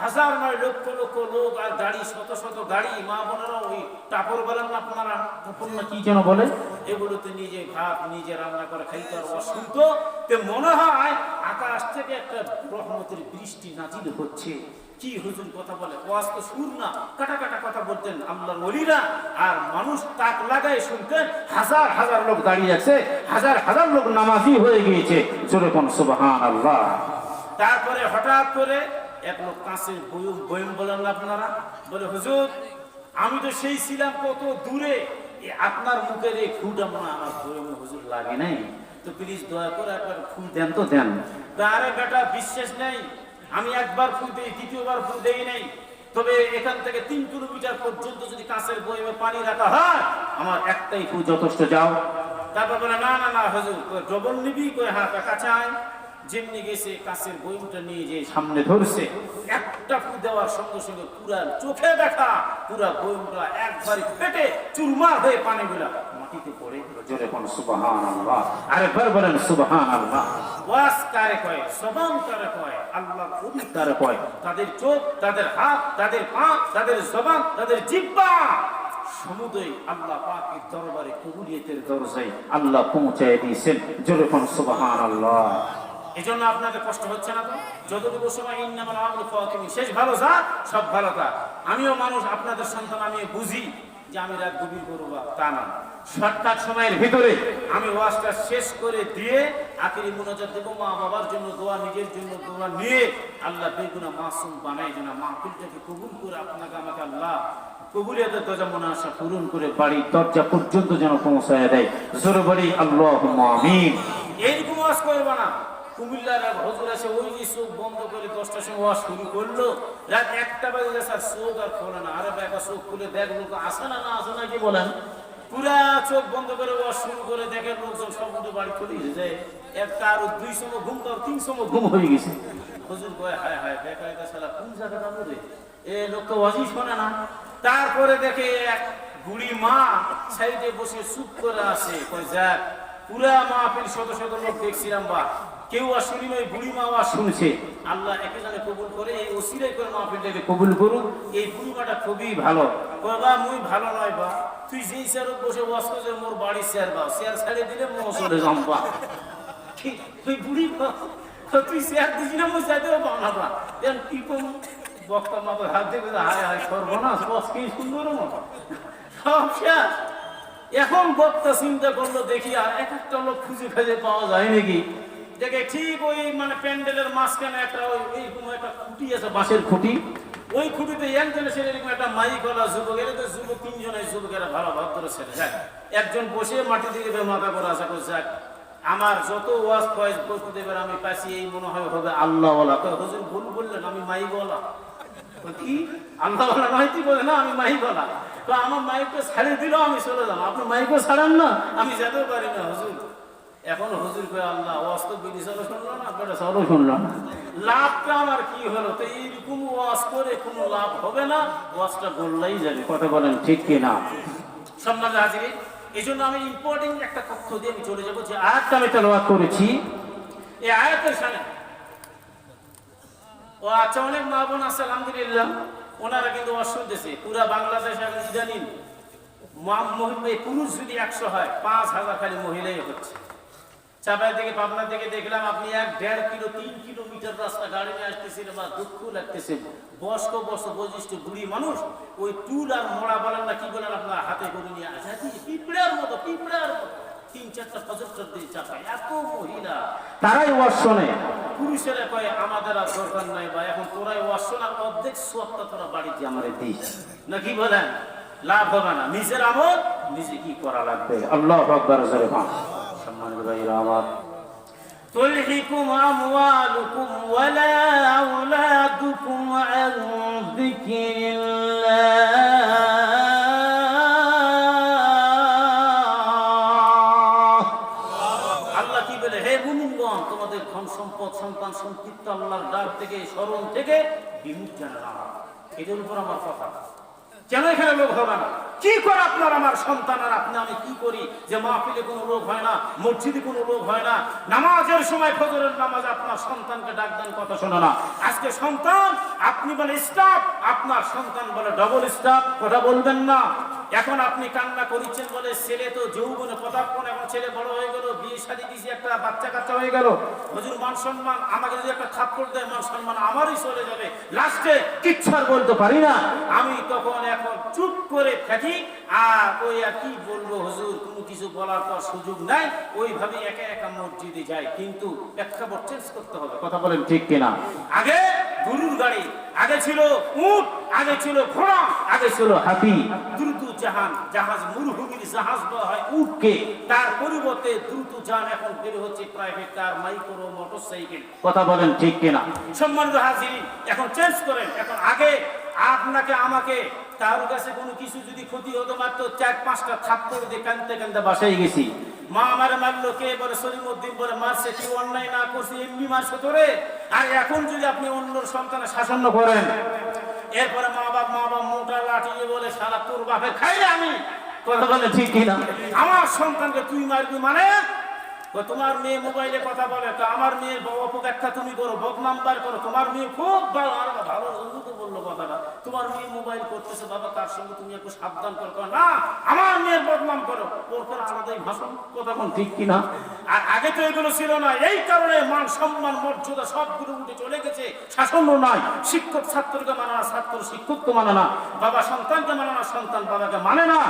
হাজার নয় লক্ষ লক্ষ লোক আর গাড়ি, শত শত গাড়ি, মা বোনেরা ওই টাপর বলেন না আপনারা, টাপর না কি যেন বলে, এগুলোতে নিজে ভাত নিজে রান্না করে খাইতে আর ওয়াজ শুনতো। তে মনে হয় আকাশ থেকে একটা রহমতের বৃষ্টি নাজিল হচ্ছে। কি হুজুর কথা বলে, ওয়াজ তো সুর না, কাটা কাটা কথা বলতেন আল্লাহর ওলিরা, আর মানুষ তাক লাগায় শুনতেন। হাজার হাজার লোক দাঁড়িয়ে আছে, হাজার হাজার লোক নামাজি হয়ে গিয়েছে। জোরে কোন সুবহানাল্লাহ। তারপরে হঠাৎ করে এক লোক কাঁচের বয়ম বলেন না আপনারা, বলে হুজুর আমি তো সেই ছিলাম কত দূরে, আপনার মুখের এই ফুটা মনে আমার বয়মে হুজুর লাগে নাই, তো প্লিজ দয়া করে একবার ফুল দেন তো দেন। আরে বেটা বিশ্বাস নেই, আমি একবার ফুল দিই, দ্বিতীয়বার ফুল দেই নাই, তবে এখান থেকে 3 কিলোমিটার পর্যন্ত যদি কাঁচের বয়মে পানি রাখা হয় আমার একটাই ফু যথেষ্ট, যাও। তারপর বলে না না না হুজুর, ডবল নিবি, কই হাত কাছে আয়। যেমনি গেছে কাঁচের বয়মটা নিয়ে যে সামনে ধরছে, একটা ফু দেওয়ার সঙ্গে সঙ্গে পুরা চোখে দেখা পুরা বয়মটা একবারই ফেটে চুরমার হয়ে পানিগুলা মাটিতে পড়ে গেল। জোরে কোন সুবহানাল্লাহ, আরেকবার বলেন সুবহানাল্লাহ। ওয়াজ কারে কয়, জবান কারে কয়, আল্লাহ ওলি কারে কয়। তাদের চোখ, তাদের হাত, তাদের পা, তাদের জবান, তাদের জিহ্বা সমুদয় আল্লাহ পাকের দরবারে কবুলিয়তের দরজায় আল্লাহ পৌঁছায় দিয়েছেন। জোরে কোন সুবহানাল্লাহ। এজন্য আপনাদের কষ্ট হচ্ছে না তো? যতটুকু সময় ইন্নামাল আমালু ফাওয়াতিমি, শেষ ভালো যা সব ভালো তা। আমিও মানুষ, আপনাদের সন্তান, আমি বুঝি যে আমি রাত গভীর করবো, তা না। শর্টকাট সময়ের ভিতরে আমি ওয়াজটা শেষ করে দিয়ে আখিরি মুনাজাত দেব, মা বাবার জন্য দোয়া, নিজের জন্য দোয়া নিয়ে আল্লাহ বেগুনা মাসুম বানাই যেন মাহফিলটাকে কবুল করে আপনাকে আমাকে আল্লাহ কবুলিয়তের দরজা মুনাশা পূরণ করে বাড়ির দরজা পর্যন্ত যেন পৌঁছায় দেয়। জোরে বলি আল্লাহুম্মা আমিন। এইরকম ওয়াজ করবো না। কুমিল্লার এক হুজুর আছে, ওই যে চোখ বন্ধ করে 10টার সময় ওয়াজ শুরু করলো, রাত 1টা বাজে গেছে আর চোখ আর খোলে না। আরে একটা চোখ খুলে দেখ লোক আসে না না আসে না, কি বলেন? পুরা চোখ বন্ধ করে ওয়াজ শুরু করে দেখে লোকজন সব উঠে বাড়ি চলে গেছে। একটা আরো 2 সময় ঘুম, তো 3 সময় ঘুম হয়ে গেছে। হুজুর কয় হায় হায় বেকার এটা শালা কোন জায়গাটা বলে এ লোক তো ওয়াজই শোনে না। তারপরে দেখে এক বুড়ি মা সাইডে বসে চুপ করে আছে। কয় যাক, পুরা মাহফিল শত শত লোক দেখছিলাম, বা কেউ আর শুনি ওই বুড়ি মা আওয়াজ শুনছে। আল্লাহ একে জানে কবুল করে, এই ওসিলাই করে মাহফিলটাকে কবুল করুন। এই বুড়ি মাটা খুবই ভালো। বাবা মুই ভালো নয় বা, তুই যেই চেয়ার বসে ওয়াজ করছিস মোর বাড়ির চেয়ার বা, চেয়ার ছাড়িয়ে দিলে মো চলে যাম্বা। তুই বুড়ি তুই চেয়ার দিস না, মই চাইতেও পাও না বা। কি কম বক্তা মাথা হাত দেবে, হায় হায় সর্বনাশ, বস কি সুন্দর সব শেষ। এখন বক্তা চিন্তা করলো দেখি আর এক একটা লোক খুঁজে খুঁজে পাওয়া যায় নাকি। দেখে ঠিক ওই মানে প্যান্ডেলের মাঝখানে একটা ওইরকম একটা খুঁটি আছে, বাঁশের খুঁটি। ওই খুঁটিতে একজনের ছেলে এরকম একটা মাইক ওলা যুবক, এর তো যুবক 3 জনের যুবকেরা ভালো ভদ্র ছেলে। যাক, একজন বসে মাটি দিকে মাথা করে আসা করে, যাক আমার যত ওয়াজ ফয়েজ করতে দেবেন আমি পাচ্ছি, এই মনে হয় হবে আল্লাহ ওয়ালা। হুজুর ভুল বললেন, আমি মাইক ওয়ালা। কি আল্লাহ ওয়ালা নয়, কি বলে না আমি মাইক ওয়ালা। তো আমার মাইকটা ছাড়িয়ে দিল, আমি চলে যাবো। আপনি মাইকও ছাড়ান না, আমি যেতেও পারি না হুজুর। এখন হুজুর কই আল্লাহ ওয়াজ তো বিড়ি চলো শুনলো না, বেটা চলো শুনলো না, লাভটা আমার কি হলো? তো এইরকম ওয়াজ করে কোনো লাভ হবে না, ওয়াজটা বললেই যাবে। কথা বলেন ঠিক কি না? সম্মান হাজির, এই জন্য আমি ইম্পর্টেন্ট একটা তথ্য দিয়ে আমি চলে যাবো। যে আয়াতটা আমি তেলাওয়াত করেছি, এই আয়াতের সামনে ও আচ্ছা অনেক মা বোন আছে আলহামদুলিল্লাহ, ওনারা কিন্তু ওয়াজ শুনতেছে। পুরা বাংলাদেশ এখন ইদানিং পুরুষ যদি 100 হয়, 5000 খালি মহিলাই হচ্ছে। চাপাই থেকে পাবনা থেকে দেখলাম আপনি 1.5 কিলো 3 কিলোমিটার রাস্তা গাড়ি নিয়ে আসতেছিলেন, বা দুঃখ লাগতেছে। বয়স্ক বয়োজ্যেষ্ঠ বুড়ি মানুষ ওই টুল আর মোড়া বলেন না কি বলেন, আপনার হাতে করে নিয়ে আসে পিঁপড়ার মতো 3-4টা প্রজেক্টর দিয়ে চাপায়। এত মহিলা তারাই ওয়াজ শোনে। পুরুষেরা কয় আমাদের আর দরকার নাই, বা এখন তোরাই ওয়াজ শোনার অর্ধেক সোয়াবটা তোরা বাড়িতে আমারে দিস না, কি বলেন? লাভ হবে না, নিজের আমল নিজে কি করা লাগবে। আল্লাহু আকবার। সম্মানিত ভাইরা আমার, তুলহিকুম আমওয়ালুকুম ওয়ালা আওলাদুকুম আন যিকরিল্লাহ। আল্লাহ কি বলে? হে মুমিনগণ, তোমাদের ধন সম্পদ সন্তান সন্ততি আল্লাহর ডাক থেকে স্মরণ থেকে বিমুখ যেন না হয়। এদের উপর আমার কথা। কেন এখানে লোক হবে না? কি করে আপনার আমার সন্তান আর আপনি আমি কি করি যে মাহফিলে কোনো লোক হয় না, মসজিদে কোনো লোক হয় না, নামাজের সময় ফজরের নামাজ আপনার সন্তানকে ডাক দেন, কথা শোনো না। আজকে সন্তান আপনি বলে স্টাফ, আপনার সন্তান বলে ডবল স্টাফ, কথা বলবেন না। এখন আপনি কান্না করেছেন বলে ছেলে তো যৌবনে পদার্পণ, এখন ছেলে বড় হয়ে গেল, বিয়ে শাদী দিয়েছি, একটা বাচ্চা কাচ্চা হয়ে গেল। হুজুর মান সম্মান, আমাকে যদি একটা থাপ্পড় দেয় মান সম্মান আমারই চলে যাবে, লাস্টে কিচ্ছু আর বলতে পারি না। আমি তখন এখন চুপ করে থাকি, আর ওই আর কি বলবো হুজুর, কোনো কিছু বলার পর সুযোগ নাই, ওইভাবে একা একা মসজিদে যাই। কিন্তু প্রেক্ষাপট চেঞ্জ করতে হবে, কথা বলেন ঠিক কিনা? আগে গরুর গাড়ি, আগে ছিল উট, আগে ছিল ঘোড়া, আগে ছিল হাতি। দ্রুত জাহাজ মরুভূমির জাহাজ বলা হয় উটকে, তার পরিবর্তে দ্রুত যান এখন বের হচ্ছে প্রাইভেট কার, মাইক্রো, মোটরসাইকেল, কথা বলেন ঠিক কিনা? সম্মানিত হাজিরিন, এখন চেঞ্জ করেন। এখন আপনাকে আমাকে কারোর কাছে কোনো কিছু যদি ক্ষতি হতো মাত্র 4-5টা থাপ্পড় দিয়ে কাঁদতে কাঁদতে বাসায় গেছি। মা আমারে মারলো, কে বলে সলিমউদ্দিন বলে মারছে, তুই অন্যায় না করছি এমনি মারছে তোরে। আর এখন যদি আপনি অন্যর সন্তানের শাসন করেন, এরপরে মা বাপ মোটা লাঠি বলে সারা তোর বাপের খাইলে আমি, কথা বলে ঠিক কিনা? আমার সন্তানকে তুই মারবি মানে? তোমার মেয়ে মোবাইলে কথা বলে, তো আমার মেয়ের অপব্যাখ্যা তুমি করো, বদনাম বার করো। তোমার মেয়ে খুব ভালো, আর ভালো তো বললো কথাটা, তোমার মেয়ে মোবাইল করতেছে বাবা, তার সঙ্গে তুমি একটু সাবধান করো না, আমার মেয়ের বদনাম করো, ওর পর আলাদাই ভাষণ, কথা কোন ঠিক কিনা? আর আগে তো এগুলো ছিল না, এই কারণে মান সম্মান মর্যাদা সবগুলো উঠে চলে গেছে। শাসনও নাই, শিক্ষক ছাত্রকে মানে না, ছাত্র শিক্ষককে মানে না, বাবা সন্তানকে মানে না, সন্তান বাবাকে মানে না।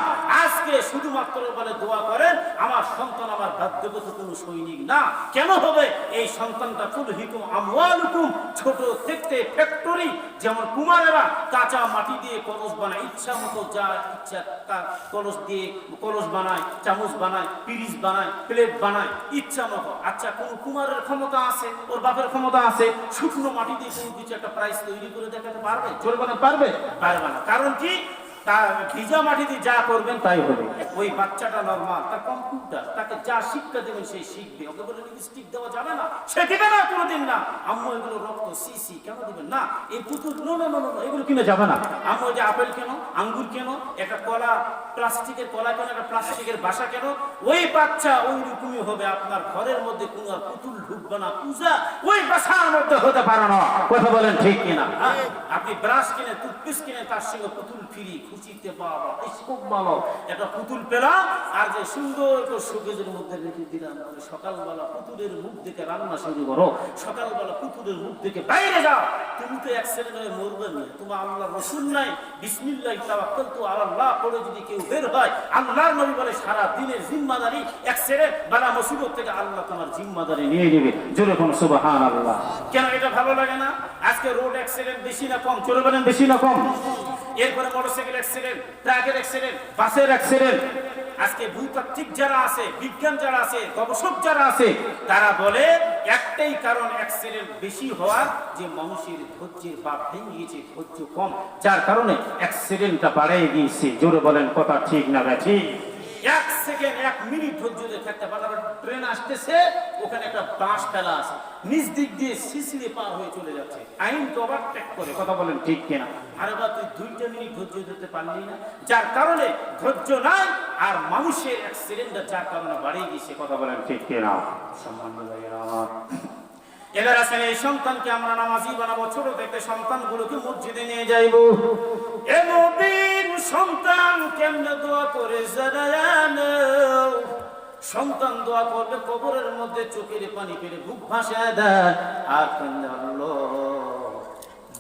আজকে শুধুমাত্র বলে দোয়া করেন আমার সন্তান আমার বাধ্যগত কোনো সৈনিক না। কেন হবে? এই সন্তানটা তুলহিকুম আমওয়ালুকুম, ছোট থেকে ফ্যাক্টরি, যেমন কুমারেরা কাঁচা মাটি দিয়ে কলস বানায়, ইচ্ছা মতো যা ইচ্ছা কলস দিয়ে কলস বানায়, চামচ বানায়, পিরিচ বানায়, প্লেট বানায় ইচ্ছা মতো। আচ্ছা, কোন কুমারের ক্ষমতা আছে, ওর বাপের ক্ষমতা আছে শুকনো মাটি দিয়ে কোনো কিছু একটা প্রাইস তৈরি করে দেখাতে পারবে? চলবে না? পারবে না। কারণ কি? তার ভিজা মাটিতে যা করবেন তাই হবে। ওই বাচ্চাটা নরমাল, তার কম্পিউটার, তাকে যা শিক্ষা দেবেন সেই শিখবে। ওকে বলে লিপস্টিক দেওয়া যাবে না, সে দিবে না, কোনোদিন না। আম্মু এগুলো রক্ত সিসি কেন দিবেন না? এই পুতুল নো, এগুলো কিনে যাবে না। আম্মু যে আপেল কেন, আঙ্গুর কেন, একটা কলা প্লাস্টিকের কলা কেন, একটা প্লাস্টিকের বাসা কেন? ওই বাচ্চা ওই রকমই হবে। আপনার ঘরের মধ্যে কোনো আর পুতুল ঢুকবে না, পূজা ওই বাসার মধ্যে হতে পারে না, কথা বলেন ঠিক কিনা? আপনি ব্রাশ কিনে, টুথপেস্ট কিনে, তার সঙ্গে পুতুল ফ্রি, খুশিতে বাবা খুব ভালো একটা পুতুল পেলাম, আর যে সুন্দর করে শোকেজের মধ্যে রেখে দিলাম। সকালবেলা পুতুলের মুখ দেখে রান্না শুরু করো, সকালবেলা পুতুলের মুখ দেখে বাইরে যাও। তুমি তো অ্যাক্সিডেন্ট হয়ে মরবে না, তোমার আল্লাহ রসুল নাই, বিসমিল্লাহ তাওয়াক্কালতু আলাল্লাহ পড়ে যদি কেউ বের হয়, আল্লাহর নবী বলে সারা দিনের জিম্মাদারি অ্যাক্সিডেন্ট বালা মুসিবত থেকে আল্লাহ তোমার জিম্মাদারি নিয়ে নেবে। জোরে কোন সুবহানাল্লাহ। কেন এটা ভালো লাগে না? আজকে রোড অ্যাক্সিডেন্ট বেশি না কম? চলে বলেন বেশি না কম? এরপরে মোটরসাইকেল অ্যাক্সিডেন্ট, ট্রাকের অ্যাক্সিডেন্ট, বাসের অ্যাক্সিডেন্ট। আজকে ভূতাত্ত্বিক যারা আছে, বিজ্ঞান যারা আছে, গবেষক যারা আছে, তারা বলে একটাই কারণ অ্যাক্সিডেন্ট বেশি হওয়ার, যে মানুষের ধৈর্যের বাপ ভেঙে গিয়েছে, ধৈর্য কম, যার কারণে অ্যাক্সিডেন্টটা বাড়াই গিয়েছে। জোরে বলেন কথা ঠিক না ঠিক? 1 সেকেন্ড 1 মিনিট ধৈর্য দিয়ে থাকতে পারে। ট্রেন আসতেছে, ওখানে একটা বাঁশ ফেলা আছে, নিচ দিক দিয়ে সিসিলে পার হয়ে চলে যাচ্ছে, আইন তো ওভারটেক করে, কথা বলেন ঠিক কিনা? আরে বা তুই 2টা মিনিট ধৈর্য ধরতে পারলি না, যার কারণে ধৈর্য নাই, আর মানুষের অ্যাক্সিডেন্টটা যার কারণে বাড়িয়ে গেছে, কথা বলেন ঠিক কিনা? সম্মানিত ভাইয়েরা আমার, এবার আসেন এই সন্তানকে আমরা নামাজি বানাবো, ছোট থেকে সন্তানগুলোকে মসজিদে নিয়ে যাইব। এ নবীর সন্তান কেমনে দোয়া করে জানানো? সন্তান দোয়া করবে, কবরের মধ্যে চোখের পানি পেরে বুক ভাসায় দেয়, আর কান্দে আল্লাহ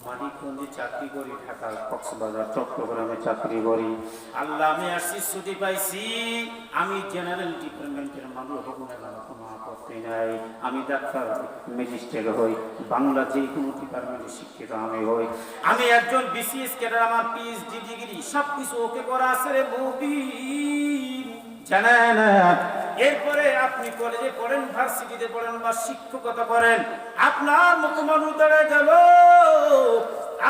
মানিকগঞ্জে চাকরি করি, ঢাকা, কক্সবাজার, চট্টগ্রামে চাকরি করি। আল্লাহ আমি আসছি, ছুটি পাইছি, আমি জেনারেল ডিপার্টমেন্টের মানুষ হব না, কোনো আপত্তি নাই। আমি ডাক্তার, ম্যাজিস্ট্রেট হই, বাংলা যে কোনো ডিপার্টমেন্টে শিক্ষিত আমি হই। আমি একজন বিসিএস ক্যাডার, আমার পিএইচডি ডিগ্রি সবকিছু ওকে করা আছে রে মুবিন, জানেন? এরপরে আপনি কলেজে পড়েন, ভার্সিটিতে পড়েন, বা শিক্ষকতা করেন, আপনার মতো মানুষ দাঁড়ায় গেল,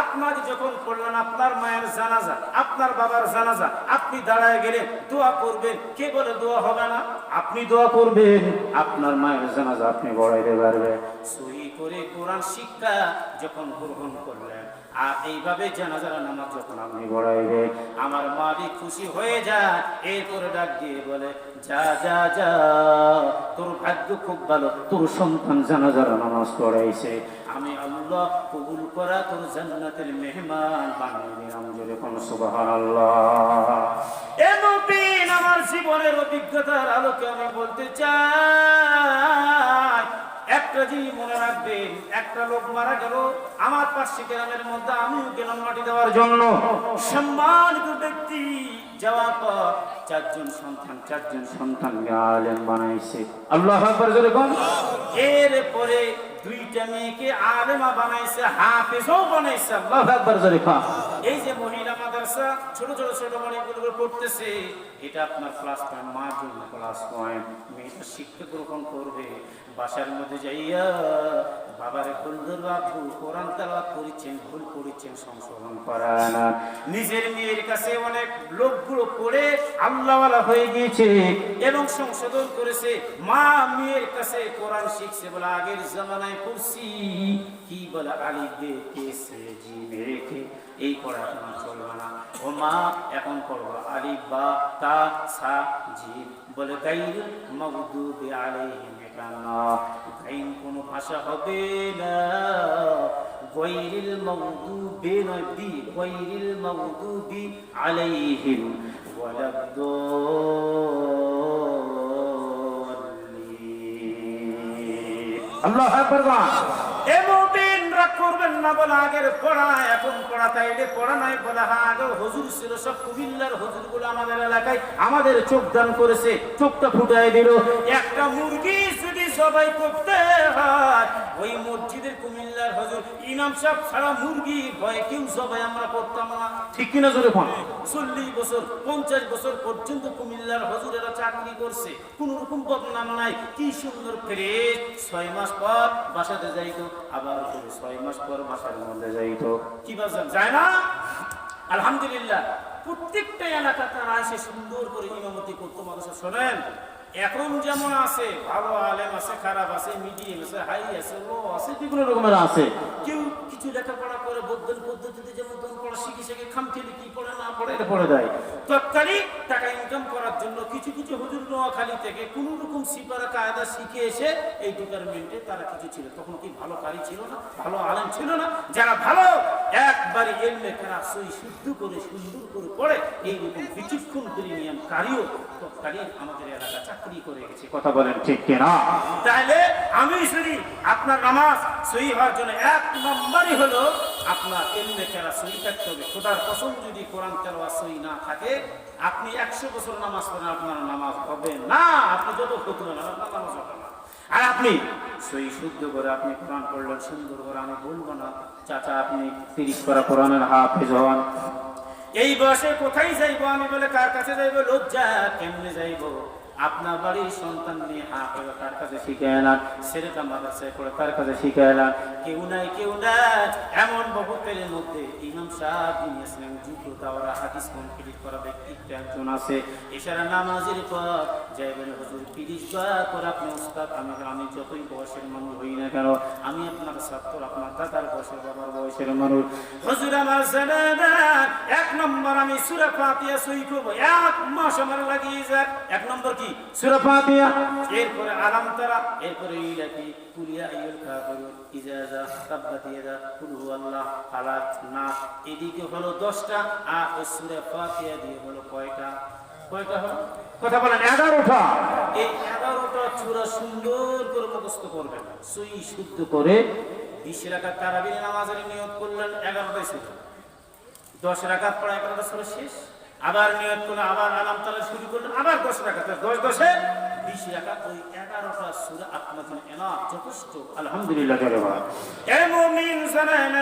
আপনাকে যখন পড়লেন, আপনার মায়ের জানাজা, আপনার বাবার জানাজা, আপনি দাঁড়ায় গেলে দোয়া করবেন, কে বলে দোয়া হবে না? আপনি দোয়া করবেন, আপনার মায়ের জানাজা আপনি পড়াইতে পারবেন। সহি করে কোরআন শিক্ষা যখন গ্রহণ করলেন, আর এইভাবে জানাজার নামাজ যখন আপনি পড়াইবে, আমার মালিক খুশি হয়ে যায়। এরপরে ডাক দিয়ে বলে, যা যা যা, তোর ভাগ্য খুব ভালো, তোর সন্তান জানাজার নামাজ পড়াইছে, আমি আল্লাহ কবুল করা তোর জান্নাতের মেহমান বানিয়ে দিলাম। জোরে কোন সুবহানাল্লাহ। এ নবীন, আমার জীবনের অভিজ্ঞতার আলোকে আমি বলতে চাই, একটা জিনিস মনে রাখবেন, একটা লোক মারা গেল আমার পাশে গ্রামের মধ্যে, আমিও গেলাম মাটি দেওয়ার জন্য। সম্মানিত ব্যক্তি যাওয়ার পর 4 সন্তানকে আলেম বানাইছে। আল্লাহু আকবার, জোরে কোন। এরপরে 2টা মেয়েকে আলেমা বানাইছে, হাফেজও বানাইছে। আল্লাহু আকবার, জোরে কোন। এই যে মহিলা মাদ্রাসা, ছোট মণিগুলো পড়তেছে, এটা আপনার প্লাস পয়েন্ট, মার জন্য প্লাস পয়েন্ট। মেয়েটা শিক্ষা গ্রহণ করবে, বাসার মধ্যে যাইয়া বাবারে বলল বাবু কোরআন তেলাওয়াত করেছেন, ভুল করেছেন, সংশোধন করা না। নিজের মেয়ের কাছে অনেক লোকগুলো পড়ে আল্লাহওয়ালা হয়ে গিয়েছে এবং সংশোধন করেছে। মা মেয়ের কাছে কোরআন শিখছে, বলে আগের জামানায় পড়ছি কি বলে আলিফ বে কে সে জি মেরে কে, এই পড়া এখন চলবে না। ও মা এখন পড়বো আলিফ বা তা সা জিম, বলে গায়রুল মাগদুবি আলাইহিম, না গাইন কোন ভাষা হবে না, গায়রুল মাগদুবি নবী, গায়রুল মাগদুবি আলাইহিম ওয়ালাদ-দাল্লিন। আল্লাহু আকবার। এমন রাগ করবেন না, বলে আগের পড়া এখন পড়া, তাইলে পড়া নাই, বলে হ্যাঁ আগের হুজুর ছিল, সব কুমিল্লার হুজুরগুলো আমাদের এলাকায় আমাদের চোখ দান করেছে, চোখটা ফুটাই দিল। একটা মুরগি যদি সবাই করতে হয়, ওই মসজিদের কুমিল্লার হুজুর ইমাম সাহেব ছাড়া মুরগি ভয় কেউ সবাই আমরা করতাম না, ঠিক কিনা জোরে বল। 40 বছর 50 বছর পর্যন্ত কুমিল্লার হুজুরেরা চাকরি করছে, কোন রকম বদনাম নাই, কি সুন্দর ফ্রেশ। 6 মাস পর বাসাতে যাইতো, আবার 6 মাস পর বাসার মধ্যে যাইতো, কি বাজার যায় না। আলহামদুলিল্লাহ প্রত্যেকটা এলাকা তারা এসে সুন্দর করে ইমামতি করতো। মানুষ শোনেন, এখন যেমন আছে ভালো আলেম আছে, খারাপ আছে, মিডিয়াম আছে, হাই আছে, লো আছে, বিভিন্ন রকমের আছে। কেউ কিছু লেখাপড়া করে বৌদ্ধ পদ্ধতিতে যেমন পড়া শিখে শিখে খামখেলি কি পড়ে না পড়ে এটা পড়ে দেয়। তৎকালীন টাকা ইনকাম করার জন্য কিছু কিছু হুজুর নোয়াখালী থেকে কোন রকম সিপারা কায়দা শিখে এসে এই ডিপার্টমেন্টে তারা কিছু ছিল। তখন কি ভালো কারি ছিল না, ভালো আলেম ছিল না, যারা ভালো একবারে এলমে খেলা সই শুদ্ধ করে সুন্দর করে পড়ে এইরকম বিচক্ষণ প্রিমিয়াম কারিও তৎকালীন আমাদের এলাকা চাকরি করে গেছে। কথা বলেন ঠিক কিনা? তাহলে আমি যদি আপনার নামাজ সহি হওয়ার জন্য 1 নম্বরই হলো আপনার এলমে খেলা সহি থাকতে হবে। খোদার কসম যদি কোরআন তেলাওয়াত সহি না থাকে, আপনি 100 বছর নামাজ পড়েন আপনার নামাজ হবে না, আপনি যত খুতবা না আপনার নামাজ হবে না। আর আপনি সহি শুদ্ধ করে আপনি কোরআন পড়লেন সুন্দর করে, আমি বলবো না চাচা আপনি 30 পারা কোরআনের হাফেজ হন, এই বয়সে কোথায় যাইবো আমি, বলে কার কাছে যাইবো, লজ্জা কেমনে যাইবো। আপনার বাড়ির সন্তান নিয়ে হাফেজ তার কাছে শিখে এলাম, ছেলেটা মাদ্রাসায় পড়ে তার কাছে শিখে এলাম, কেউ নাই এমন বহুতের মধ্যে ইমাম সাহেব যিনি আসলেন যোগ্যতা ওরা হাদিস কমপ্লিট করা ব্যক্তিত্ব একজন আছে। এছাড়া নামাজের পর যাইবেন হুজুর 30 বার করে আপনি উস্তাদ, আমি যতই বয়সের মানুষ হই না কেন, আমি আপনার ছাত্র, আপনার দাদার বয়সের বাবার বয়সের মানুষ। হুজুর আমার জানেন 1 নম্বর আমি সূরা ফাতিহা সহি করব, 1 মাস আমার লাগিয়ে যায়। 1 নম্বর কি? সূরা ফাতিহা, এরপরে আলাম তারা, এরপরে ইলাকি কুলিয়া আইয়ুল কাফিরুন, ইজাজা তাব্বাত ইয়াদা কুল হুয়াল্লাহ ফালাক নাস, এদিকে হলো 10টা, আর ওই সূরা ফাতিহা দিয়ে হলো কয়টা হলো? কথা বলেন 11টা। এই 11টা সূরা সুন্দর করে মুখস্থ করবেন, সহি শুদ্ধ করে 20 রাকাত তারাবির নামাজের নিয়ত করলেন, 11টাই সূরা, 10 রাকাত পড়া 11টা সূরা শেষ। আবার নিয়ত করলেন, আবার আলাম তাআলা শুরু করলেন, আবার 10 রাকাত, 10-10 20 রাকাত, ওই 11টা সূরা আপনার জন্য এনাফ, যথেষ্ট। আলহামদুলিল্লাহ। এ মুমিন জানেন,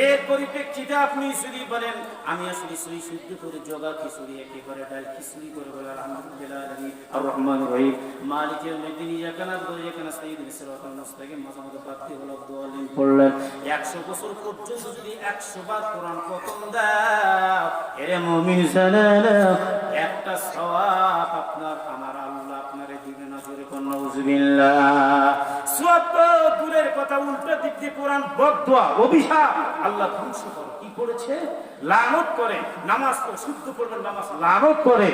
এর পরিপ্রেক্ষিতে আপনি যদি বলেন আমি আসলে সহি শুদ্ধ করে জগা খিচুড়ি একেবারে ডাল খিচুড়ি করে বলে আলহামদুলিল্লাহ আর রহমান রহিম মালিক ইয়াউমিদ্দিন ইয়াকা না'বুদু ওয়া ইয়াকা নাস্তাঈন সিরাতাল মুস্তাকিম মাঝে মাঝে বাকি হলো দোয়ালিন পড়লেন। 100 বছর পর্যন্ত যদি 100 বার কোরআন খতম দাও, এরে মুমিন জানেন একটা সওয়াব আপনার আমার আল্লাহ আপনারে দিবেন না। জোরে কোন নাউযুবিল্লাহ। সওয়াব দূরের কথা, উল্টো দিক দিয়ে কোরআন বদদুয়া অভিশাপ, আল্লাহ ধ্বংস করে কি করেছে, লানত করে। নামাজ তো শুদ্ধ পড়বেন, নামাজ লানত করে,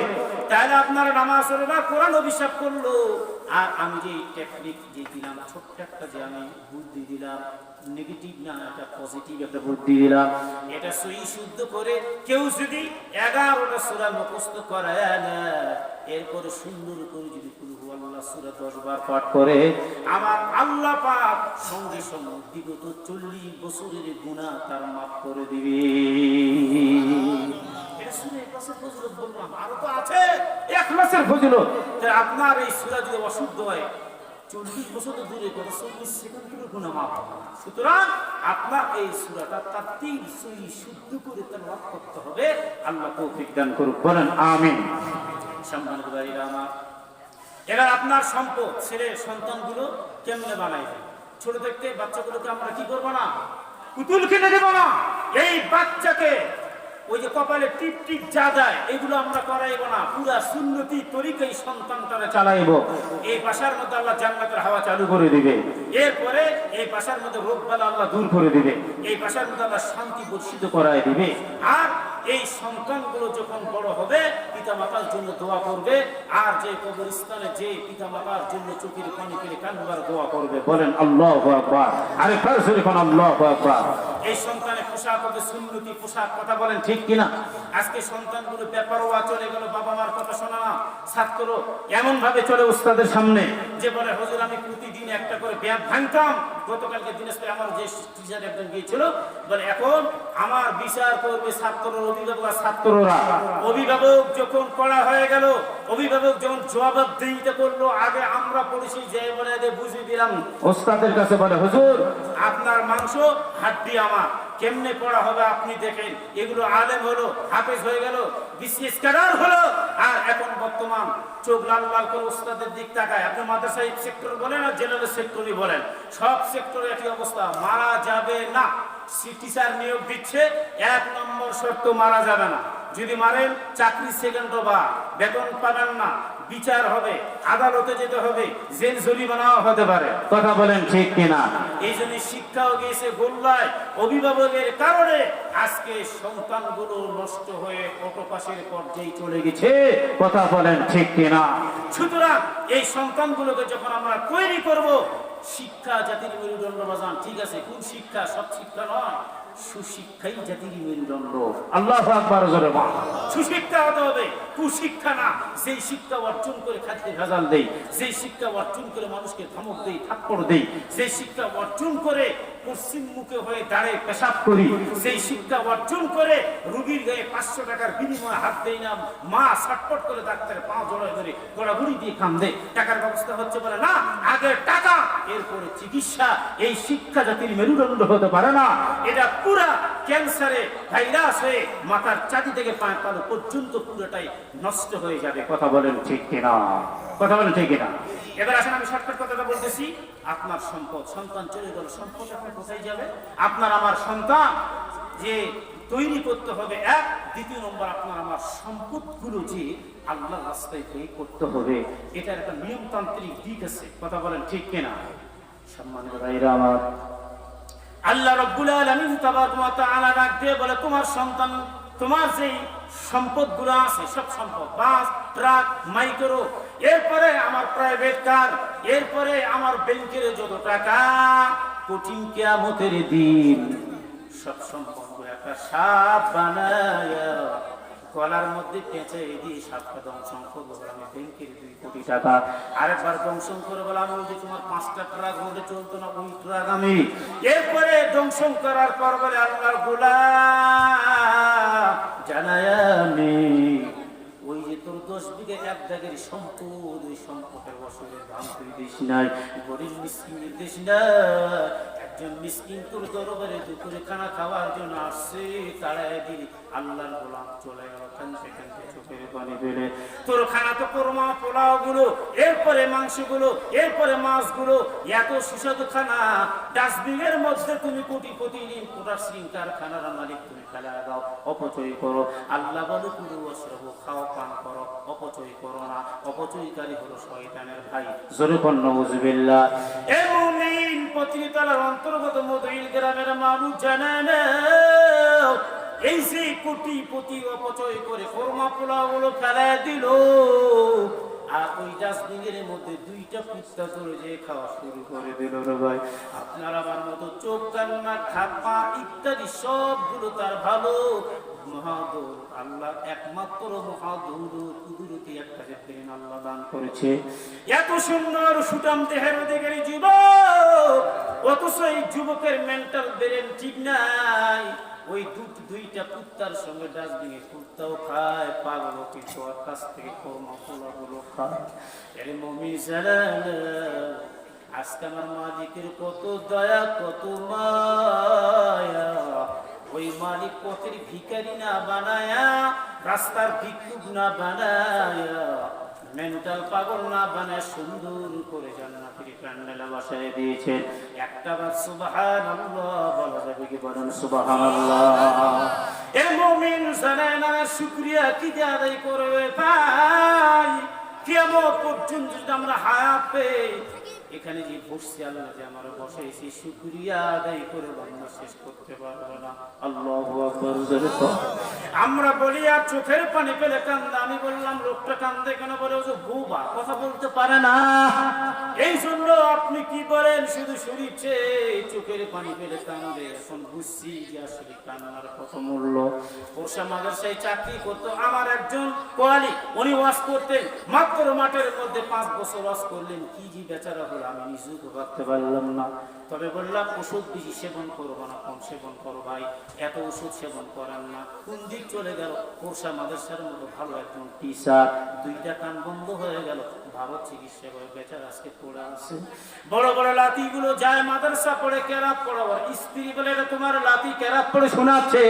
তাহলে আপনার নামাজ হলো না, কোরআন অভিশাপ করলো। আর আমি যে টেকনিক যে দিলাম, ছোট্ট একটা যে আমি বুদ্ধি দিলাম, নেগেটিভ না, এটা পজিটিভ একটা বুদ্ধি দিলাম, এটা সহি শুদ্ধ করে কেউ যদি 11টা সূরা মুখস্থ করায় না, এরপরে সুন্দর করে যদি কুল হুয়াল্লাহ সূরা 10 বার পাঠ করে, আমার আল্লাহ পাক সঙ্গে সঙ্গে বিগত 40 বছরের গুনাহ তার মাফ করে দিবে। এটা সূরা ইখলাসের ফজিলত বললাম, আরো তো আছে ইখলাসের ফজিলত। তাই আপনার এই সূরা যদি অশুদ্ধ হয়, 40 বছর তো দূরে কথা, 40 সেকেন্ডের গুনাহ মাফ হবে না। সুতরাং আপনার এই সূরাটা তারতিল সহি শুদ্ধ করে তেলাওয়াত করতে হবে। আল্লাহ তৌফিক দান করুক, বলেন আমিন। সম্মানিত ভাইরা আমার, এবার আপনার সম্পদ ছেলে সন্তানগুলো কেমনে বানাইবে? ছোট দেখতে বাচ্চাগুলোকে আমরা কি করবো না, পুতুল কিনে দেবো না। এই বাচ্চাকে ওই যে কপালে টিপ টিপ যা দেয় এগুলো আমরা করাইবো না, পুরা সুন্নতি তরিকাই সন্তানটারে চালাইবো। এই বাসার মধ্যে আল্লাহ জান্নাতের হাওয়া চালু করে দিবে। এরপরে এই বাসার মধ্যে রোগবালা আল্লাহ দূর করে দিবে। এই বাসার মধ্যে আল্লাহ শান্তি বর্ষিত করায় দিবে। আর এই সন্তানগুলো যখন বড় হবে পিতা মাতার জন্য দোয়া করবে, আর যে কবরস্থানে যে পিতা মাতার জন্য চোখের পানি ফেলে কান্নার দোয়া করবে, বলেন আল্লাহু আকবার। আরে ফারসুল কোন আল্লাহু আকবার। এই সন্তানের পোশাক হবে সুন্নতি পোশাক, কথা বলেন ঠিক কিনা? আজকে সন্তানগুলো বেপরোয়া চলে গেল, বাবা মার কথা শোনা না। ছাত্র এমন ভাবে চলে উস্তাদের সামনে যে বলে হুজুর আমি প্রতিদিন একটা করে ব্যাগ ভাঙতাম। গতকালকে দিনাজপুরে আমার যে টিচার একজন গিয়েছিল, বলে এখন আমার বিচার করবে ছাত্ররা, অভিভাবক আর ছাত্ররা। অভিভাবক যখন পড়া হয়ে গেল, অভিভাবক যখন জবাবদিহিতা করলো, আগে আমরা পড়েছি যে বলে বুঝিয়ে দিলাম ওস্তাদের কাছে, বলে হুজুর আপনার মাংস হাড্ডি আমার, কেমনে পড়া হবে আপনি দেখেন। এগুলো আলেম হলো, হাফেজ হয়ে গেল, বিসিএস ক্যাডার হলো, আর এখন বর্তমান চোখ লাল লাল করে ওস্তাদের দিক তাকায়। আপনি মাদ্রাসা সেক্টর বলেন আর জেনারেল সেক্টরই বলেন, সব সেক্টরে একই অবস্থা, মারা যাবে না। টিচার নিয়োগ দিচ্ছে, 1 নম্বর শর্ত মারা যাবে না। যদি মারেন চাকরি সেকেন্ড বা বেতন পাবেন না, বিচার হবে, আদালতে যেতে হবে, জেল জরিমানাও হতে পারে, কথা বলেন ঠিক কিনা? এই জন্য শিক্ষাও গিয়েছে গোল্লায়। অভিভাবকের কারণে আজকে সন্তানগুলো নষ্ট হয়ে অটোপাসের পর্যায়ে চলে গেছে, কথা বলেন ঠিক কিনা? সুতরাং এই সন্তানগুলোকে যখন আমরা তৈরি করব, শিক্ষা জাতির মেরুদণ্ড বাজান, ঠিক আছে, কোন শিক্ষা? সব শিক্ষা নয়, সুশিক্ষাই জাতির মেরুদণ্ড। আল্লাহু আকবার জোরে বল। সুশিক্ষা হতে হবে, কুশিক্ষা না। যেই শিক্ষা অর্জন করে খাদ্যে ভেজাল দেই, যেই শিক্ষা অর্জন করে মানুষকে ধমক দেই, থাপ্পড় দেই, যেই শিক্ষা অর্জন করে পশ্চিম মুখে হয়ে দাঁড়িয়ে পেশাব করি, যেই শিক্ষা অর্জন করে রোগীর গায়ে 500 টাকার বিনিময়ে হাত দেই না, মা ছটফট করে ডাক্তারের পা জড়ায় ধরে গড়াগড়ি দিয়ে কান্দে, টাকার ব্যবস্থা হচ্ছে বলে না, আগে টাকা এরপরে চিকিৎসা। এই শিক্ষা জাতির মেরুদণ্ড হতে পারে না। এটা পুরা ক্যান্সারে ভাইরাস হয়ে মাথার চাঁদি থেকে পায়ের তালু পর্যন্ত পুরোটাই নষ্ট হয়ে যাবে, কথা বলেন ঠিক কিনা? কথা বলেন ঠিক কিনা? এবার আসেন আমি শর্টকাট কথাটা বলতেছি। আপনার সম্পদ, সন্তান চলে গেল, সম্পদ এখন কোথায় যাবে? আপনার আমার সন্তান যে তৈরি করতে হবে, 1। দ্বিতীয় নম্বর, আপনার আমার সম্পদগুলো যে আল্লাহর রাস্তায় তৈরি করতে হবে, এটার একটা নিয়মতান্ত্রিক দিক আছে, কথা বলেন ঠিক কিনা? সম্মানিত ভাইরা আমার, আল্লাহ রাব্বুল আলামিন তাবারক ওয়া তাআলা ডাক দিয়ে বলে তোমার সন্তান, তোমার যেই সম্পদগুলো আছে সব সম্পদ, বাস, ট্রাক, মাইক্রো, এরপরে আমার প্রাইভেট কার, এরপরে আমার ব্যাংকের যত টাকা, কঠিন কিয়ামতের দিন সব সম্পদগুলো একটা সাপ বানায়া গলার মধ্যে পেঁচে দিয়ে সাপটা দংশন করবো, আমি ব্যাংকের 2 কোটি টাকা আরেকবার দংশন করে বলে আমি বলছি তোমার 5টা ট্রাক মধ্যে চলতো না, ওই ট্রাক আমি। এরপরে দংশন করার পর বলে আল্লাহর গোলাম জানায় আমি ওই যে তোর 10 বিঘা 1 দাগের সম্পদ, ওই সম্পদের বছরের দাম তুই দিস নাই, গরিব মিসকিনের দিস না। একজন মিসকিন তোর দরবারে দুপুরে খানা খাওয়ার জন্য আসছে, তাড়ায় দিলি, আল্লাহর গোলাম চলে গেল কানতে কানতে চোখের পানি ফেলে। তোর খানা তো কোরমা পোলাও গুলো, এরপরে মাংসগুলো, এরপরে মাছগুলো, এত সুস্বাদু খানা, ডাস্টবিনের মধ্যে তুমি কোটি প্রতিদিন কোটার শৃঙ্খার খানার মালিক তুমি ফেলা দাও, অপচয় করো। আল্লাহ বলে পুরো অশ্রব খাও, পান করো, অপচয় করো না। অপচয়কারী হলো শয়তানের ভাই, জোরে বল নাউযুবিল্লাহ। এ মুমিন পত্নীতলার অন্তর্গত মদইল গ্রামের মানুষ জানে না, এই যে কোটিপতি অপচয় করে কোরমা পোলাও গুলো ফেলায় দিল, আর ওই ডাস্টবিনের মধ্যে 2টা পিস্তা ধরে যে খাওয়া শুরু করে দিল রে ভাই। আপনার আমার মতো চোখ, কান, নাক, হাত, পা ইত্যাদি সবগুলো তার ভালো মহাদুর, আল্লাহ একমাত্র মহাদুর কুদরতি একটা ব্রেন আল্লাহ দান করেছে। এত সুন্দর সুঠাম দেহের অধিকারী যুবক, অথচ এই যুবকের মেন্টাল ব্রেন ঠিক নাই। ওই 2টা কুত্তার সঙ্গে ডাস্টবিনে কুত্তাও খায়, পাগল কিন্তু ওর কাছ থেকে কোরমা পোলাগুলো খায়। এর মুমিন জানেন আজকে আমার মালিকের কত দয়া, কত মায়া। ওই মালিক পথের ভিখারি না বানায়া, রাস্তার ভিক্ষুক না বানায়া, মেন্টাল পাগল না বানায় সুন্দর করে জান্নাতের প্যান্ডেলে বসায় দিয়েছেন। একটা বার সুবহানাল্লাহ বলা যাবে কি? বলেন সুবহানাল্লাহ। এ মুমিন জানেন না শুকরিয়া কি দিয়ে আদায় করবে ভাই? কিয়ামত পর্যন্ত যদি আমরা হায়াত পেয়ে এখানে যে বসছি, আল্লাহ যে আমার বসাইছি, শুকরিয়া আদায় করে বান্দা শেষ করতে পারবো না। আল্লাহু আকবার। আমরা বলি আর চোখের পানি পেলে কান্দে। আমি বললাম লোকটা কান্দে কেন? বলে ও যে বোবা, কথা বলতে পারে না। এই জন্য আপনি কি বলেন, শুধু শরীরছে চোখের পানি পেলে কান্দে। এখন বুঝছি যে আসলে কান্নার কত মূল্য। ওরসা মাদ্রাসায় চাকরি করতো আমার একজন কোয়ালি, উনি ওয়াজ করতেন। মাত্র মাঠের মধ্যে 5 বছর ওয়াজ করলেন। কি যে বেচারা হলো আমি নিজেও তো ভাবতে পারলাম না। তবে বললাম ওষুধ বেশি সেবন করবো না, কম সেবন করো ভাই। এত ওষুধ সেবন করেন না। কোন দিক চলে গেল? ওরসা মাদ্রাসার মতো ভালো একজন টিচার, 2টা কান বন্ধ হয়ে গেল। ভারত চিকিৎসা করে বেচার আজকে পড়ে আছে। বড় বড় লাতিগুলো যায় মাদ্রাসা পড়ে কেরাত পড়াবার, স্ত্রী বলে এটা তোমার লাতি কেরাত পড়ে শোনাচ্ছে।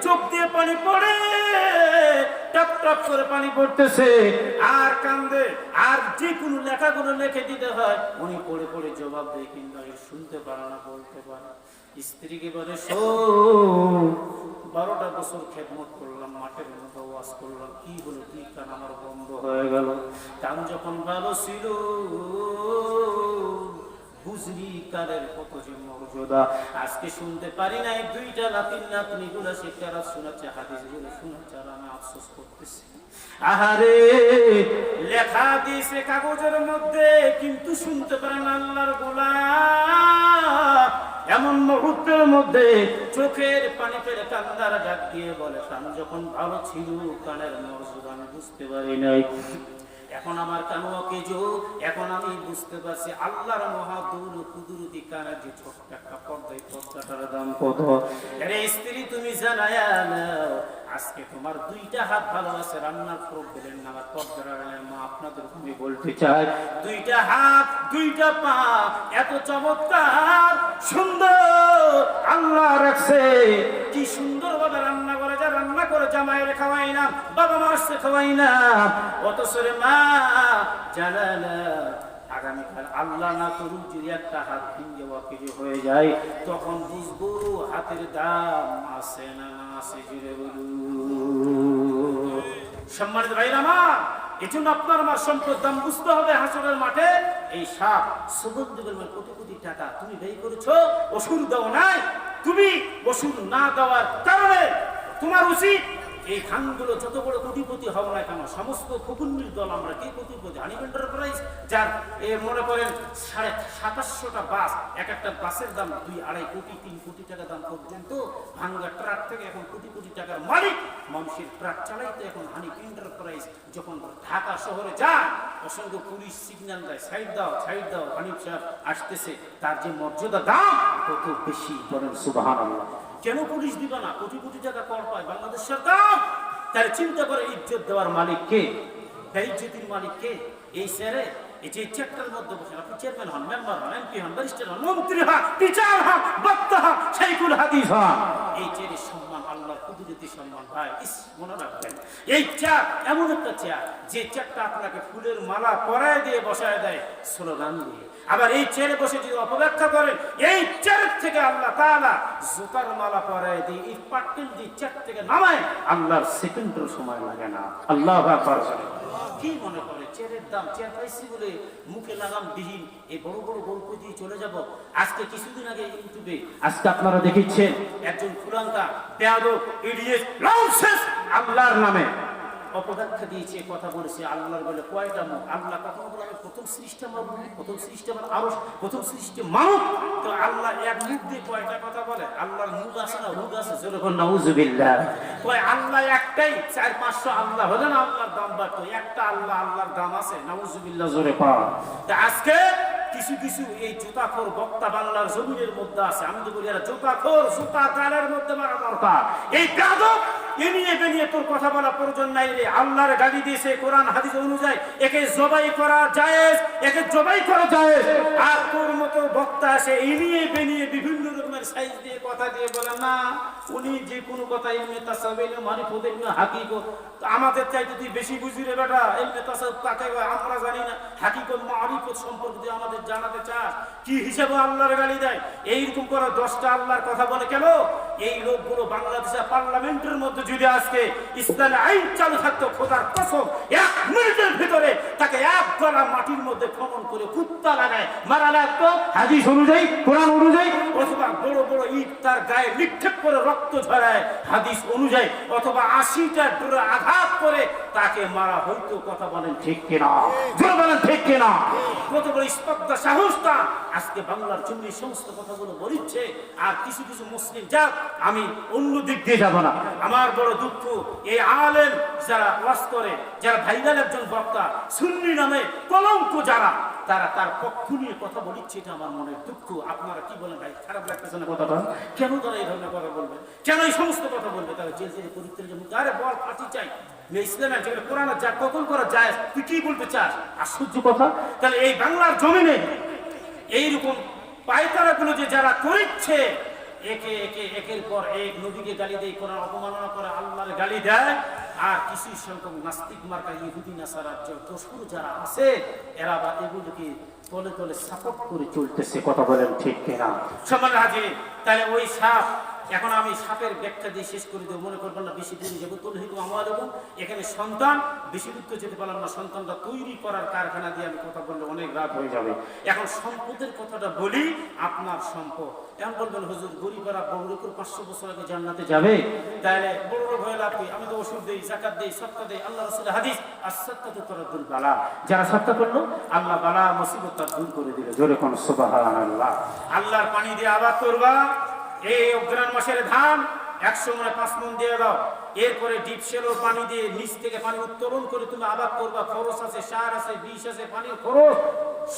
চোখ দিয়ে পানি পড়ে, টপ টপ করে পানি পড়তেছে আর কান্দে। আর যে কোনো লেখাগুলো লিখে দিতে হয় উনি পড়ে পড়ে জবাব দেয়, কিন্তু শুনতে পারে না, বলতে পারে। স্ত্রীকে বলে শোন, 12টা বছর খেদমত করলাম, মাঠের মতো ওয়াজ করলাম, কি হলো? 2 কান আমার বন্ধ হয়ে গেল। কান যখন ভালো ছিল বুঝলি কানের কত যে মর্যাদা। আজকে শুনতে পারি নাই। 2টা লাতিন নাতনিগুলো সে কেরাত শোনাচ্ছে, হাদিসগুলো শোনাচ্ছে, আর আমি আফসোস করতেছি। আহারে, লেখা দিয়েছে কাগজের মধ্যে, কিন্তু শুনতে পারে না আল্লাহর গোলাম। এমন মুহূর্তের মধ্যে চোখের পানি ফেলে কান্দার ডাক দিয়ে বলে, কান যখন ভালো ছিল কানের মর্যাদা আমি বুঝতে পারি নাই। এখন আমার কানুকে যো, এখন আমি বুঝতে পারছি আল্লাহর মহাদৌল কুদরতি কানের যে ছোট্ট একটা পর্দা, এই পর্দাটার দাম কত। আরে স্ত্রী তুমি জানায়া নাও, আজকে তোমার 2টা হাত ভালো আছে, রান্নার প্রবলেম না, আমার পর্দার মা আপনাদের আমি বলতে চাই, 2টা হাত 2টা পা এত চমৎকার সুন্দর আল্লাহ রাখছে। কি সুন্দর ভাবে রান্না করে, যা রান্না করে জামাইরে খাওয়াই না, বাবা মারছে খাওয়াই না, অথচ রে মা জানা না আগামীকাল আল্লাহ না করুক যদি একটা হাত ভেঙে ওয়াকিফ হয়ে যায়, তখন বুঝবো হাতের দাম আছে না আছে। জুড়ে বলুন সম্মানিত ভাইরা আমার, এই জন্য আপনার আমার সম্পদ দাম বুঝতে হবে। হাসরের মাঠে এই সাপ সুগন্ধি বলবেন কোটি কোটি টাকা তুমি ব্যয় করেছো, ওষুধ দাও নাই। তুমি ওষুধ না দেওয়ার কারণে তোমার উচিত এই খানগুলো যত বড় কোটিপতি হব না কেন, সমস্ত ফকুন্নির দল আমরা কে কোটিপতি? হানি এন্টারপ্রাইজ যার মনে করেন 2750টা বাস, এক একটা বাসের দাম 2-2.5 কোটি 3 কোটি টাকা দাম পর্যন্ত। ভাঙ্গা ট্রাক থেকে এখন কোটি কোটি টাকার মালিক মানুষের ট্রাক চালাইতে এখন হানি এন্টারপ্রাইজ। যখন ঢাকা শহরে যায় অসংখ্য পুলিশ সিগন্যাল দেয়, সাইড দাও সাইড দাও, হানিফ সাহেব আসতেছে। তার যে মর্যাদা দাম কত বেশি, বলেন সুবহানাল্লাহ। কেন পুলিশ দিবে না? কোটি কোটি টাকা কর পায় বাংলাদেশ সরকার। তার চিন্তা করে ইজ্জত দেওয়ার মালিক কে, বেইজ্জতির মালিক কে? এই স্যারে এই যে চেকটার মধ্যে বসে আপনি চেয়ারম্যান হন, মেম্বার হন, এমপি হন, ব্যারিস্টার হন, মন্ত্রী হন, টিচার হন, বক্তা হন, শাইখুল হাদিস হন, এই চেয়ারের সম্মান আল্লাহর কুদরতি সম্মান। ভাই মনে রাখবেন, এই চেয়ার এমন একটা চেয়ার যে চেয়ারটা আপনাকে ফুলের মালা পরায় দিয়ে বসায় দেয় স্লোগান দিয়ে। আবার এই চেয়ারে বসে যদি অপব্যাখ্যা করেন, এই চেয়ার থেকে আল্লাহ তাআলা জুতার মালা পরায় দিয়ে এই পাটকেল দিয়ে চেয়ার থেকে নামায়, আল্লাহর সেকেন্ডের সময় লাগে না। আল্লাহু আকবার। কি মনে করে চেয়ারের দাম, চেয়ার পাইছি বলে মুখে লাগাম বিহীন এই বড় বড় গল্প দিয়ে চলে যাব? আজকে কিছুদিন আগে ইউটিউবে আজকে আপনারা দেখেছেন একজন ফুলাঙ্কা বেয়াদব ইডিয়েট ননসেন্স আল্লাহর নামে অপব্যাখ্যা দিয়েছে, কথা বলেছে। আল্লাহর বলে কয়টা মুখ? আল্লাহ কখনো বলে আমি প্রথম সৃষ্টি আমার মুখ, প্রথম সৃষ্টি আমার আরশ, প্রথম সৃষ্টি মানব। তো আল্লাহ এক মুখ দিয়ে কয়টা কথা বলে? আল্লাহর মুখ আছে না রূপ আছে? যখন নাউজুবিল্লাহ কয় আল্লাহ একটাই, 400-500 আল্লাহ হলে না আল্লাহর দাম বাড়তো। একটা আল্লাহ, আল্লাহর দাম আছে নাউজুবিল্লাহ জোরে পাওয়া। তা আজকে কিছু কিছু এই জুতাখোর বক্তা বাংলার জমিনের মধ্যে আছে। আমি তো বলি এরা জুতাখোর, জুতা গালের মধ্যে মারা দরকার। এই বেয়াদব এনিয়ে বেনিয়ে তোর কথা বলা প্রয়োজন নাই রে। আল্লাহর গালি দিয়েছে কোরআন হাদিস অনুযায়ী, একে জবাই করা জায়েজ, একে জবাই করা জায়েজ। আর তোর মতো বক্তা বক্তা আসে ইনিয়ে বেনিয়ে বিভিন্ন রকমের সাইজ দিয়ে কথা দিয়ে বলেন না উনি যে কোনো কথা ইলমে তাসাউফ ইলমে মারিফত ইলমে হাকিকত আমাদের চাইতে তুই বেশি বুঝি রে বেটা ইলমে তাসাউফ কাকে আমরা জানি না হাকিকত মারিফত সম্পর্কে তুই আমাদের জানাতে চাস কি হিসাবে আল্লাহর গালি দেয় এইরকম করে 10টা আল্লাহর কথা বলে কেন এই লোকগুলো বাংলাদেশের পার্লামেন্টের মধ্যে যদি আজকে ইসলামী আইন চালু থাকতো খোদার কসম 1 মিনিটের ভিতরে তাকে এক গলা মাটির মধ্যে খনন করে কুত্তা লাগায় মারা লাগতো হাদিস অনুযায়ী কোরআন অনুযায়ী অথবা বড় বড় ইট তার গায়ে নিক্ষেপ করে রক্ত ঝরায় হাদিস অনুযায়ী অথবা 80টা ডোরে আঘাত করে তাকে মারা হইতো কথা বলেন ঠিক কিনা জোরে বলেন ঠিক কিনা কত বড় স্পর্ধা সাহসটা আজকে বাংলার জন্য এই সমস্ত কথাগুলো বলিচ্ছে আর কিছু কিছু মুসলিম জাত আমি অন্য দিক দিয়ে যাব না আমার বড় দুঃখ এই আলেম যারা ওয়াজ করে যারা ভাইরাল একজন বক্তা সুন্নি নামে কলঙ্ক যারা তারা তার পক্ষ নিয়ে কথা বলিচ্ছে এটা আমার মনের দুঃখ আপনারা কি বলেন ভাই খারাপ লাগতেছে না কথাটা কেন তারা এই ধরনের কথা বলবে কেন এই সমস্ত কথা বলবে তারা জেল জেলে পরিত্রের জন্য আরে বল ফাঁসি চাই ইসলামের যেখানে কোরআনে যা কতল করা যায় তুই কি বলতে চাস আশ্চর্য কথা তাহলে এই বাংলার জমিনে এইরকম পায়তারাগুলো যে যারা করিচ্ছে একে একে একের পর এক নবীকে গালি দেয় কোরআন অপমাননা করে আল্লাহর গালি দেয় আর কিছু সংখ্যক নাস্তিক মার্কা ইহুদি নাসারার যে দোসর যারা আছে এরা বা এগুলোকে তলে তলে সাপোর্ট করে চলতেছে কথা বলেন ঠিক কিনা সমান হাজির তাহলে ওই সাপ এখন আমি সাপের ব্যাখ্যা দিয়ে শেষ করে দেবো মনে করবেন না বেশি দূরে যাবো তলহিত আমার এবং এখানে সন্তান বেশি দূর তো যেতে পারলাম না সন্তানটা তৈরি করার কারখানা দিয়ে আমি কথা বললে অনেক রাত হয়ে যাবে এখন সম্পদের কথাটা বলি আপনার সম্পদ এখন বলবেন হুজুর গরিবরা বড়লোকের 500 বছর আগে জান্নাতে যাবে তাহলে বড় লোক হয়ে লাভ আমি তো ওষুধ দেই যাকাত দেই সদকা দেই আল্লাহ রাসূলের হাদিস as-সাদকাতু তুরাদ্দুল বালা যারা সদকা করলো আল্লাহ বালা মুসিবত দূর করে দিল জোরে কোন সুবহানাল্লাহ আল্লাহর পানি দিয়ে আবাদ করবা এই অগ্রহায়ণ মাসের ধান 100 মনে 5 মণ দিয়ে দাও এরপরে ডিপ শেলো পানি দিয়ে নিচ থেকে পানি উত্তোলন করে তুমি আবাদ করবা খরচ আছে সার আছে বিষ আছে পানির খরচ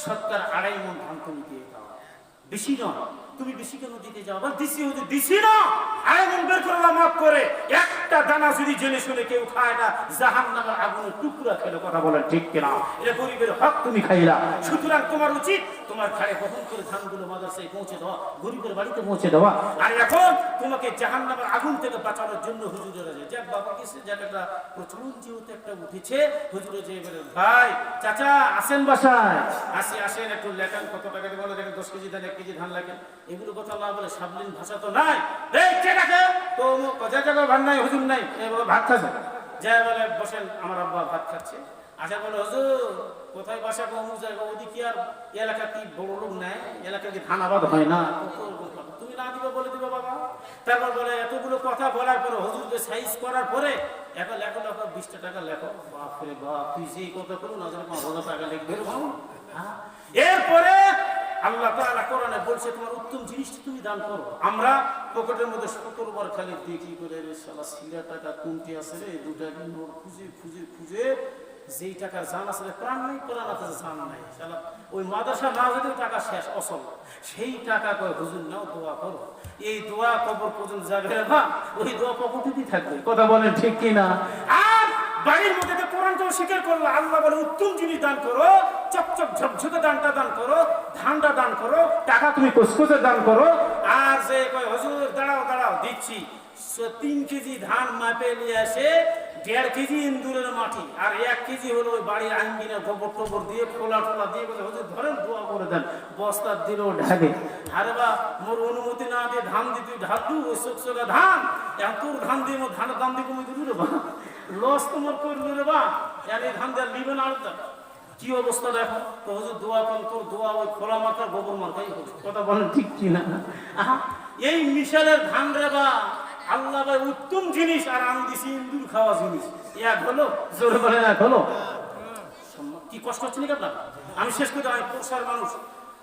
সরকার 2.5 মণ ধান তুমি দিয়ে দাও বেশি নয় তুমি বেশি কেন দিতে যাও আবার দিছি না 2.5 মণ বের করলাম মাফ করে একটা দানা যদি জেনে শুনে কেউ খায় না জাহান্নামের আগুনের টুকরা খেলে কথা বলেন ঠিক কিনা এটা গরিবের হক তুমি খাইলা সুতরাং তোমার উচিত তোমার ঘাড়ে বহন করে ধানগুলো মাদ্রাসায় পৌঁছে দেওয়া গরিবের বাড়িতে পৌঁছে দেওয়া আর এখন তোমাকে জাহান্নামের আগুন থেকে বাঁচানোর জন্য হুজুরেরা যে যাক বাবা কিছু যাক একটা প্রচলন যেহেতু একটা উঠেছে হুজুরে যে বলে ভাই চাচা আসেন বাসায় আসেন একটু লেখান কত টাকা দিয়ে বলে দেখেন 10 কেজি ধান 1 কেজি ধান লাগে এগুলো কথা না বলে সাবলীল ভাষা তো নাই কে ডাকে তো কথা জায়গা ভাত নাই হুজুর নাই ভাত খাচ্ছে যা বলে বসেন আমার আব্বা ভাত খাচ্ছে আচ্ছা বলে হুজুর কোথায় বাসা অমুক জায়গা ওদিকে আর এলাকা কি বড় লোক নাই এলাকা কি ধান আবাদ হয় না তুমি না দিবে বলে দিবে বাবা তারপর বলে এতগুলো কথা বলার পরে হুজুরকে সাইজ করার পরে এখন লেখো 20 টাকা লেখো বাপরে বাপ তুই যেই কথা করো না 5,000 টাকা লিখবে এরপরে আল্লাহ তাআলা কোরআনে বলছে তোমার উত্তম জিনিসটা তুমি দান করো আমরা পকেটের মধ্যে 17 বার খালি দেখি করে রে শালা সিরা টাকা কোনটি আছে রে দুটা নোট খুঁজে যেই টাকার জান আছে প্রাণ নেই কোরআন আছে জান নাই শালা ওই মাদ্রাসা না যেতে টাকা শেষ অসল সেই টাকা কয় হুজুর নাও দোয়া করো এই দোয়া কবর পর্যন্ত যাবে না ওই দোয়া পকেটেই থাকবে কথা বলেন ঠিক কি না আর বাড়ির মধ্যে যে কোরআনটাও স্বীকার করলো আল্লাহ বলে উত্তম জিনিস দান করো চকচক ঝকঝকে দানটা দান করো ধানটা দান করো টাকা তুমি কুসকুসে দান করো আর যে কয় হুজুর দাঁড়াও দিচ্ছি 3 কেজি ধান মাপে নিয়ে আসে 1.5 কেজি ইন্দুরের মাটি আর 1 কেজি হলো ওই বাড়ির আঙ্গিনা গোবর টোবর দিয়ে ফোলা দিয়ে বলে হুজুর ধরেন দোয়া করে দেন বস্তা দিল ঢাকে আরে বা মোর অনুমতি না দিয়ে ধান দিয়ে তুই ঢাকু ওই চকচকা ধান এখন তোর ধান দিয়ে মোর ধানের দাম দিয়ে কমে দিল রে বা লস তোমার করলো রে বা আর এই ধান দিয়ে নিবে না আলাদা কি অবস্থা দেখো তো হুজুর দোয়া করেন তোর দোয়া ওই খোলা মাথার গোবর মাথাই কথা বলেন ঠিক কিনা এই মিশালের ধান রে বা আল্লাহ ভাই উত্তম জিনিস আর আমি দিছি ইন্দুর খাওয়া জিনিস এক হলো জোরে বলে এক হলো কি কষ্ট হচ্ছে নাকি আপনার আমি শেষ করতে আমি পোষার মানুষ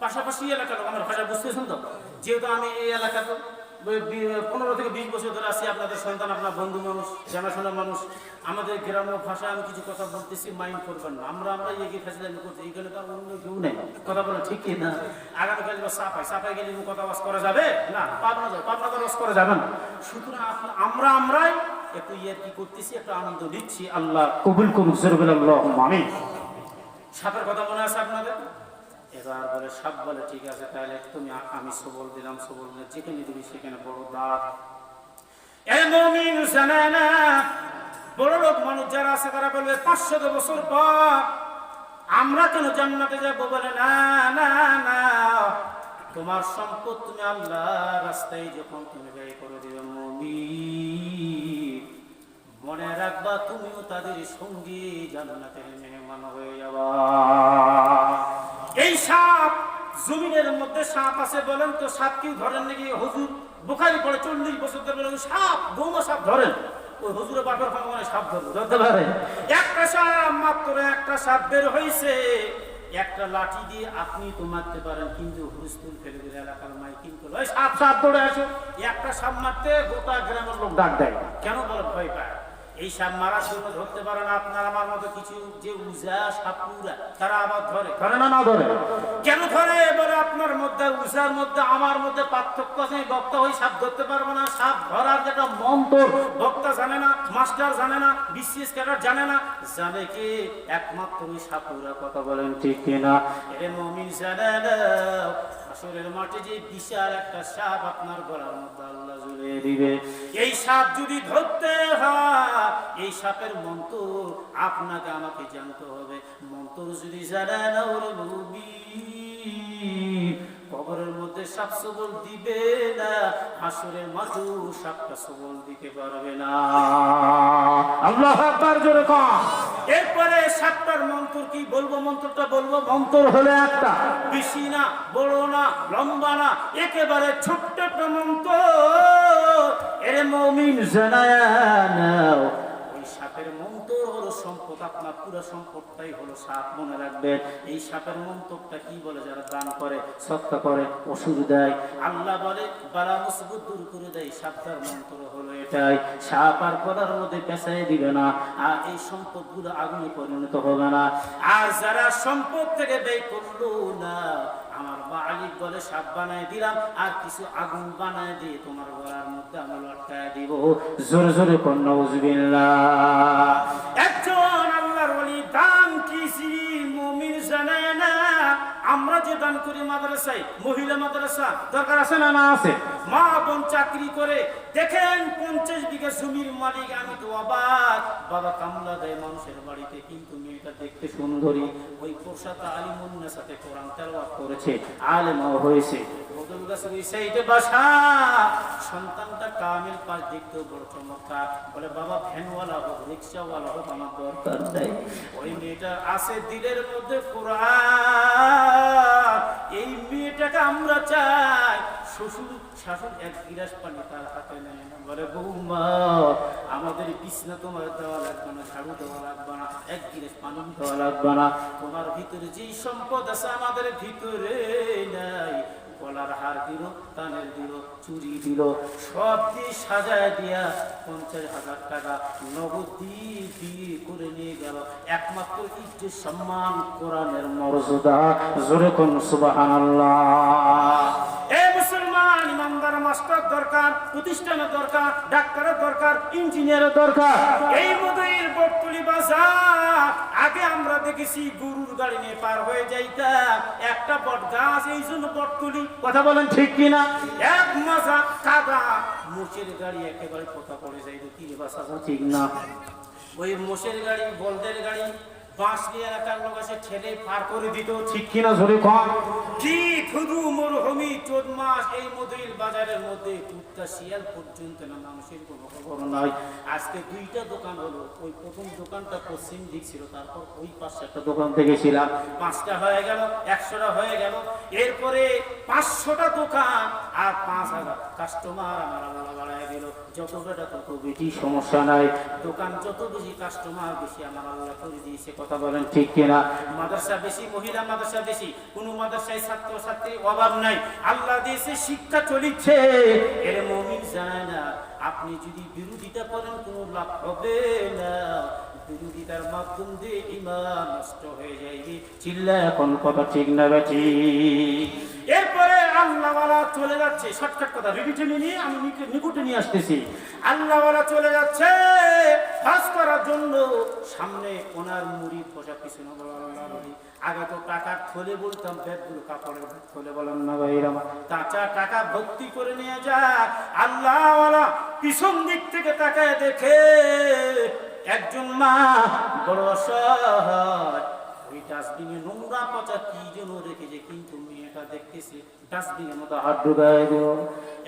পাশাপাশি এলাকার আমার ভাষা বুঝতেছেন তো যেহেতু আমি এই এলাকাতে 15 থেকে 20 বছর ধরে আছি আপনাদের সন্তান আপনার বন্ধু মানুষ জানাশোনা মানুষ আমাদের গ্রাম্য ভাষায় আমি কিছু কথা বলতেছি মাইন্ড করবেন না আমরা এগিয়ে ফেসলামি করছি এইখানে তো অন্য কেউ নেই কথা বলে ঠিক কি না আগামীকাল সাপাই গেলে কথা বাস করা যাবে না পাবনা বাস করা যাবে না সুতরাং আমরাই একটু কি করতেছি একটু আনন্দ দিচ্ছি আল্লাহ কবুল করুন আল্লাহুম্মা আমিন সাপের কথা মনে আছে আপনাদের এবার বলে সাপ বলে ঠিক আছে তাহলে তুমি আমি সবল দিলাম, সবল দিলে যেখানে দিবি সেখানে বড় দাঁত। এ মুমিন জানে না, বড় লোক মানুষ যারা আছে তারা বলবে 500 বছর পর আমরা কেন জান্নাতে যাবো? বলে না না না, তোমার সম্পদ তুমি আল্লাহর রাস্তায় যখন তুমি ব্যয় করে দিবে মুমিন, মনে রাখবা তুমিও তাদের সঙ্গী জান্নাতের মেহমান হয়ে যাবা। এই সাপ জমিনের মধ্যে সাপ আছে বলেন তো, সাপ কেউ ধরেন নাকি? হুজুর বুখারী পড়ে 40 বছর ধরে বলেন সাপ, গৌমা সাপ ধরেন। ওই হুজুরের বাপের ক্ষমতা সাপ ধরতে পারে? একটা সাপ, মাত্র একটা সাপ বের হয়েছে, একটা লাঠি দিয়ে আপনি তো মারতে পারেন, কিন্তু হুলস্থুল ফেলে দিলে এলাকার মাইকিং করলো ওই সাপ সাপ দৌড়ে আসো। একটা সাপ মারতে গোটা গ্রামের লোক ডাক দেয়, কেন বলে? ভয় পায়। এই সাপ মারার জন্য ধরতে পারে না আপনার আমার মতো কিছু যে উজা সাপুরা, তারা আবার ধরে না? না ধরে। কেন ধরে? বলে আপনার মধ্যে উজার মধ্যে আমার মধ্যে পার্থক্য আছে। বক্তা ওই সাপ ধরতে পারবো না, সাপ ধরার যেটা মন্ত্র বক্তা জানে না, মাস্টার জানে না, বিসিএস ক্যাডার জানে না, জানে কি একমাত্র ওই সাপুরা। কথা বলেন ঠিক কিনা? এর মুমিন জানে না হাসরের মাঠে যে বিশাল একটা সাপ আপনার গলার মধ্যে আল্লাহ ঝুলিয়ে দিবে। এই সাপ যদি ধরতে হয়, এই সাপের মন্ত্র আপনাকে আমাকে জানতে হবে। মন্ত্র যদি জানে না ওরে মুমিন, কবরের মধ্যে সাপ সবল দিবে না, হাসরের মাঠেও সাপটা সবল দিতে পারবে না। আল্লাহু আকবার জোরে কর। এরপরে সাপটার মন্ত্র কি বলবো? মন্ত্রটা বলবো, মন্ত্র হলো একটা, বেশি না, বড় না, লম্বা না, একেবারে ছোট্ট একটা মন্ত্র। এর মুমিন জানায়া নাও, ওই সাপের মন্ত্র হলো সম্পদ। আপনার পুরো সম্পদটাই হলো সাপ, মনে রাখবেন। এই সাপের মন্ত্রটা কি বলে? যারা দান করে, সদকা করে, ওষুধ দেয়, আল্লাহ বলে বালা মুসিবত দূর করে দেয়। সাপটার মন্ত্র হলো এটাই। সাপ আর গলার মধ্যে পেঁচাই দিবে না, আর এই সম্পদগুলো আগুনে পরিণত হবে না। আর যারা সম্পদ থেকে ব্যয় করলো না, আমার মালিক বলে সাপ বানায় দিলাম, আর কিছু আগুন বানায় দিয়ে তোমার গলার মধ্যে আমি লটকায় দিব। জোরে জোরে কোন নাউজুবিল্লাহ। একজন আল্লাহর ওলি দান কিছি মুমিন জানে না। আমরা যে দান করি মাদ্রাসায়, মহিলা মাদ্রাসা দরকার আছে না? না আছে। মা বোন চাকরি করে, দেখেন 50 বিঘা জমির মালিক। আমি তো অবাক, বাবা কামলা দেয় মানুষের বাড়িতে, কিন্তু মেয়েটা দেখতে সুন্দরী, ওই পোশাক আলিমুন্নার সাথে কোরআন তেলাওয়াত করেছে, আলেমও হয়েছে, বদল গাছের ওই সাইডে বাসা, সন্তানটা কামেল পাশ দেখতেও বড় চমৎকার। বলে বাবা ভ্যানওয়ালা হোক, রিক্সাওয়ালা হোক, আমার দরকার নেই। ওই মেয়েটা আছে দিলের মধ্যে কোরআন। এই মেয়েটাকে আমরা চাই। শ্বশুর শাশুড় এক গিলাস পানি তার হাতে নেয় না, বলে বৌমা আমাদের বিছনা তোমার দেওয়া লাগবে না, ঝাড়ু দেওয়া লাগবে না, এক গিলাস পানি দেওয়া লাগবে না, তোমার ভিতরে যেই সম্পদ আছে আমাদের ভিতরে নাই। গলার হার দিল, কানের দিল, চুরি দিল, সব দিয়ে সাজায় দিয়া 50,000 টাকা নগদ দিয়ে বিয়ে করে নিয়ে গেল। একমাত্র ইজ্জত সম্মান কোরআনের মর্যাদা। জোরে কোন সুবহানাল্লাহ। এ মুসলমান ইমানদার মাস্টার দরকার, প্রতিষ্ঠানের দরকার, ডাক্তারের দরকার, ইঞ্জিনিয়ারের দরকার। এই মধুর বটতলি বাজার আগে আমরা দেখেছি গরুর গাড়ি নিয়ে পার হয়ে যাইতাম, একটা বট গাছ, এই জন্য বটতলি। কথা বলেন ঠিক কিনা? এক মজা কাদা, মোষের গাড়ি একেবারে পোতা পড়ে যাইত, কি বাসা ঠিক না? ওই মোষের গাড়ি, বলদের গাড়ি, বাঁশ নিয়ে এলাকার লোক এসে ঠেলে পার করে দিত, ঠিক কিনা? জোরে কর। কি শুধু মরুভূমি 14 মাস এই মধুর বাজারের মধ্যে কুত্তা শিয়াল পর্যন্ত না, মানুষের কোনো খবর নাই। আজকে 2টা দোকান হলো। ওই প্রথম দোকানটা পশ্চিম দিক ছিল, তারপর ওই পাশে একটা দোকান থেকে ছিলাম, 5টা হয়ে গেল, 100টা হয়ে গেল, এরপরে 500টা দোকান আর 5,000 কাস্টমার আমার আল্লাহ বাড়ায় দিল। যত বেটা তত বেশি, সমস্যা নাই। দোকান যত বেশি, কাস্টমার বেশি, আমার আল্লাহ করে দিয়েছে। কথা বলেন ঠিক কিনা? মাদ্রাসা বেশি, মহিলা মাদ্রাসা বেশি, কোন মাদ্রাসায় ছাত্র ছাত্রী অভাব নাই, আল্লাহ দিয়েছে, শিক্ষা চলিচ্ছে। এর মুমিন জানে না আপনি যদি বিরোধিতা করেন কোনো লাভ হবে না, বিরোধিতার মাধ্যম দিয়ে ঈমান নষ্ট হয়ে যাবে। চিল্লা এখন কথা ঠিক না বেঠি? এরপরে আল্লাহওয়ালা চলে যাচ্ছে, শর্টকাট কথা রিপিটে নিয়ে আমি নিকুটে নিয়ে আসতেছি। আল্লাহওয়ালা চলে যাচ্ছে হজ করার জন্য, সামনে ওনার মুরিদ বসা, পিছনে আগে তো টাকার থলে বলতাম, ব্যাগগুলো কাপড়ের থলে বলেন না ভাইরা, কাঁচা টাকা ভর্তি করে নিয়ে যাক। আল্লাহওয়ালা পিছন দিক থেকে তাকায় দেখে একজন মা বড় অসহায়, ওই ডাস্টবিনে নোংরা পচা কি যেন রেখেছে, কিন্তু মেয়েটা দেখতেছে ডাস্টবিনের মতো হাত ঢুকায় দিল,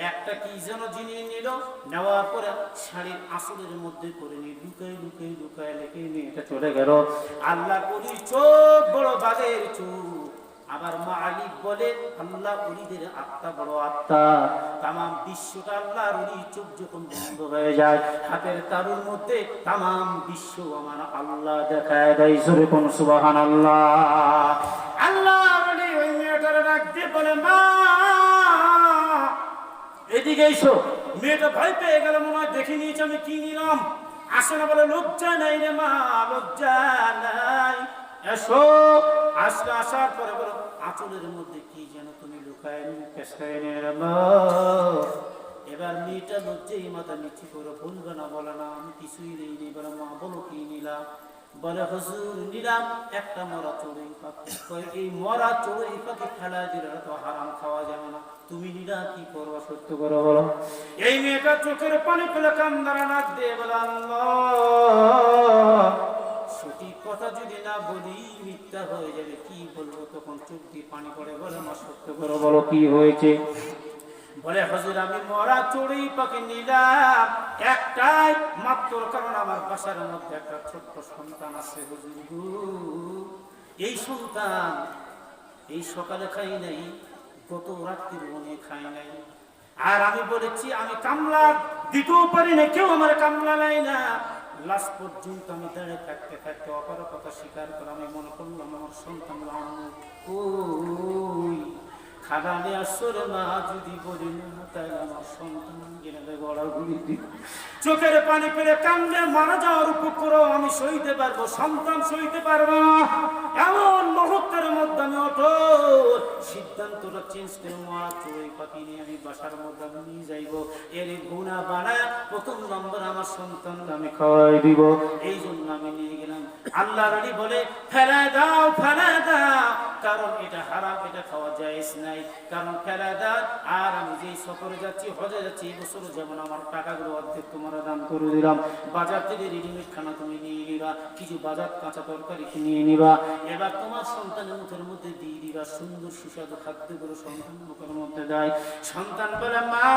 একটা কি যেন জিনিস নিল, নেওয়ার পরে শাড়ির আঁচলের মধ্যে করে নিয়ে লুকায় লুকায় লুকায় লেখে মেয়েটা চলে গেল। আল্লাহ ওলি চোখ বড় বাঘের চোখ। আবার মালিক বলে আল্লাহ ওলিদের আত্মা বড় আত্মা, তামাম বিশ্বটা আল্লাহর ওলি চোখ যখন বন্ধ হয়ে যায়, হাতের তালুর মধ্যে তামাম বিশ্ব আমার আল্লাহ দেখায় দেয়। জোরে কোন সুবহানাল্লাহ। আল্লাহ ওলি ওই মেয়েটারে ডাক দিয়ে বলে, মা এদিকে এসো। মেয়েটা ভয় পেয়ে গেল, মনে হয় দেখে নিয়েছে আমি কি নিলাম। আসে না, বলে লজ্জা নাই রে মা, লজ্জা নাই, এসো। আসলে আসার পরে বলো আঁচলের মধ্যে কি যেন তুমি লুকায় এবার মেয়েটা লজ্জাই মাথা নিচু করে বলবে না, বলে না আমি কিছুই নেইনি। বলে মা বলো কি নিলাম? বলে হুজুর নিলাম একটা মরা চড়ুই পাখি। এই মরা চড়ুই পাখি ফেলা দিলে তো হারাম খাওয়া যাবে না, তুমি নিলা কি করবো সত্য করে বলো। এই মেয়েটা চোখের পানি ফেলে কান্দারা নাক দিয়ে বলে আল্লাহ সঠিক কথা যদি না বলি মিথ্যা হয়ে যাবে, কি বলবো? তখন চোখ দিয়ে পানি পড়ে। বলে মা সত্য করে বলো কি হয়েছে? বলে হুজুর আমি মরা চড়ুই পাখি নিলাম একটাই মাত্র, কারণ আমার বাসার মধ্যে একটা ছোট্ট সন্তান আছে হুজুর। এই সন্তান এই সকালে খাই নাই, গত রাত্রির মনে খাই নাই, আর আমি বলেছি আমি কামলা দিতেও পারি না, কেউ আমার কামলা নেয় না। লাস্ট পর্যন্ত আমি দাঁড়িয়ে থাকতে থাকতে অপার কথা স্বীকার করে আমি মনে করলাম আমার সন্তান ওই খাদানে আসরে মা যদি বলি না তাহলে আমার সন্তান গেলে গড়া ঘুরি দিই। চোখের পানি পেলে কান্দে মারা যাওয়ার উপক্র আমি সইতে পারবো, সন্তান সইতে পারবো না। এমন মুহূর্তের মধ্যে আমি অটল সিদ্ধান্তটা চেঞ্জ করে মরা চড়ুই পাখি নিয়ে আমি বাসার মধ্যে আমি নিয়ে যাইবো। এর গুণা বানায় প্রথম নম্বর আমার সন্তান আমি খাওয়াই দিব, এই জন্য আমি নিয়ে গেলাম। আল্লাহ রানী বলে ফেলে দাও ফেলে দাও, কারণ এটা হারাম, এটা খাওয়া জায়েজ নাই, কারণ ফেলে দাও। আর আমি যেই সফরে যাচ্ছি, হজে যাচ্ছি, এই বছর যেমন আমার টাকাগুলো অর্ধেক তোমার দান করে দিলাম, বাজার থেকে রেডিমেড খানা তুমি নিয়ে নিবা, কিছু বাজার কাঁচা তরকারি নিয়ে নিবা, এবার তোমার সন্তানের মুখের মধ্যে দিয়ে দিবা, সুন্দর সুস্বাদু খাদ্যগুলো সন্তানের মুখের মধ্যে দেয়। সন্তান বলে মা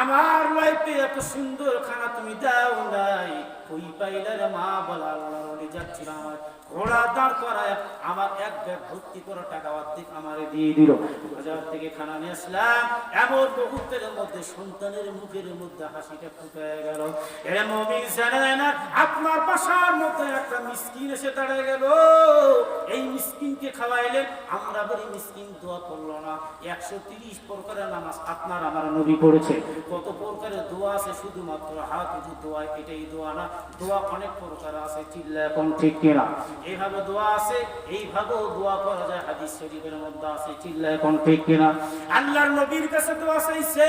আমার লাইফে এত সুন্দর খানা তুমি দাও নাই, কই পাইলে রে মা? বলে আল্লাহ যাচ্ছিলাম আমার ঘোড়া দাঁড় করায় আমার এক ব্যাগ ভর্তি করে টাকা অর্ধেক আমার দিয়ে দিল, বাজার থেকে খানা নিয়ে আসলাম। এমন মুহূর্তের মধ্যে সন্তানের মুখের মধ্যে হাসিটা ফুটে গেল। এর মুমিন জানেন না আপনার বাসার মধ্যে একটা মিসকিন এসে দাঁড়িয়ে গেল, এই মিসকিনকে খাওয়াইলেন। আমরা বলি মিসকিন দোয়া করলো না, 130 প্রকারের নামাজ আপনার আমার নবী পড়েছে, কত প্রকারের দোয়া আছে, শুধুমাত্র হাত উঠে দোয়া এটাই দোয়া না, দোয়া অনেক প্রকার আছে। চিল্লা এখন ঠিক কিনা? এইভাবে দোয়া আছে, এইভাবেও দোয়া করা যায়, হাদিস শরীফের মধ্যে আছে। চিল্লা এখন ঠিক কিনা? আল্লাহর নবীর কাছে দোয়া চাইছে,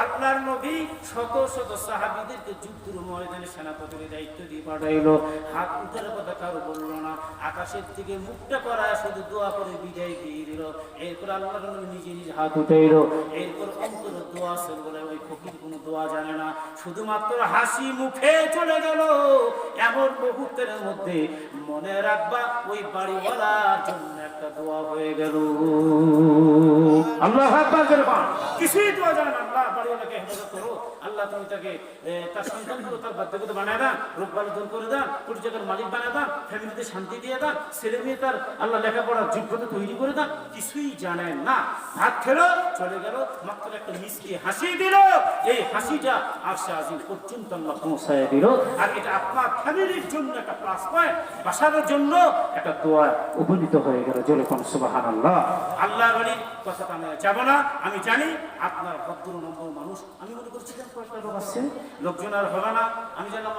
আল্লাহর নবী শত শত সাহাবীদেরকে যুদ্ধের ময়দানে সেনাপতির দায়িত্ব দিয়ে পাঠাইলো, হাত উঠার কথা কারো বললো না, আকাশের দিকে মুখটা করায় শুধু দোয়া করে বিদায় দিয়ে দিল। এরপর আল্লাহর নবী নিজে নিজে হাত উঠাইলো, এরপর অন্তর দোয়া আছে বলে ওই ফকির কোনো দোয়া জানে না, শুধুমাত্র হাসি মুখে চলে গেল। এমন মুহূর্তের মধ্যে মনে রাখবা ওই বাড়িওয়ালার জন্য একটা দোয়া হয়ে গেল। আল্লাহ আকবার করে বল, কিছুই দোয়া জানে না, আল্লাহ বাড়িওয়ালাকে হেফাজত করো, আল্লাহ তুমি তাকে তার সন্তানগুলো তার বাধ্যগত বানায় দেন, রোগ বালা দূর করে দেন, কোটি টাকার মালিক বানায় দেন, ফ্যামিলিতে শান্তি দিয়ে দেন, ছেলে মেয়ে তার আল্লাহ লেখাপড়ার যোগ্যতা তৈরি করে দেন, কিছুই জানেন না। ভাত খেলো চলে গেল, মাত্র একটা মিষ্টি হাসি দিল, এই হাসিটা আরশে আজিম পর্যন্ত আল্লাহ পৌঁছায় দিল। আর এটা আপনার ফ্যামিলির জন্য একটা প্লাস পয়েন্ট, বাসার জন্য একটা দোয়া উপনীত হয়ে গেল। জোরে কোন সুবহানাল্লাহ। আল্লাহর ওলির কথাটা আমি যাব না, আমি জানি আপনার ভদ্র নম্বর মানুষ, আমি মনে করছি লোকজন আর হবে না, আমি জানলাম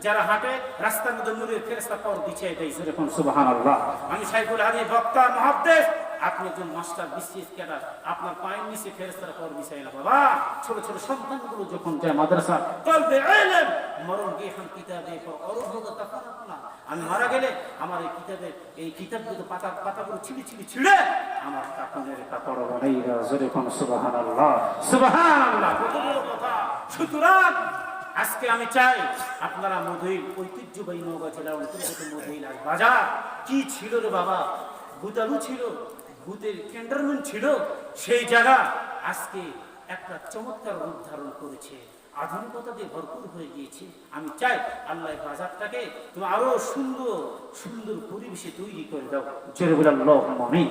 যারা হাঁটে রাস্তার মধ্যে নূরের ফেরেশতা পর দিচ্ছে, এটাই জোরে কোন সুবহানাল্লাহ। আমি সাইফুল হাদি বক্তা মুহাদ্দিস আপনি একজন মাস্টার বিসিএস ক্যাডার, আপনার পায়ের নিচে ফেরেশতারা কর বিছায় না বাবা। ছোট ছোট সন্তানগুলো যখন যায় মাদ্রাসা, কলবে ইলম মরণ গিহান কিতাবে অরুহ তাফারাকুনা, আমি মারা গেলে আমার এই কিতাবের এই কিতাবগুলো পাতাগুলো ছিঁড়ে ছিঁড়ে ছিঁড়ে আমার কাপড়ের কাপড় বানাইরা। জোরে কোন সুবহানাল্লাহ, সুবহানাল্লাহ, কত বড় কথা। সুতরাং আজকে আমি চাই আপনারা মধুইল ঐতিহ্যবাহী নওগাঁ জেলার অন্তর্গত মধুইল বাজার কি ছিল রে বাবা, ভূতালু ছিল, ভূতের ক্যান্টনমেন্ট ছিল, সেই জায়গা আজকে একটা চমৎকার রূপ ধারণ করেছে, আধুনিকতা দিয়ে ভরপুর হয়ে গিয়েছে। আমি চাই আল্লাহ বাজারটাকে তুমি আরো সুন্দর সুন্দর পরিবেশে তৈরি করে দাও। জোরে বলে আল্লাহুম্মা আমিন।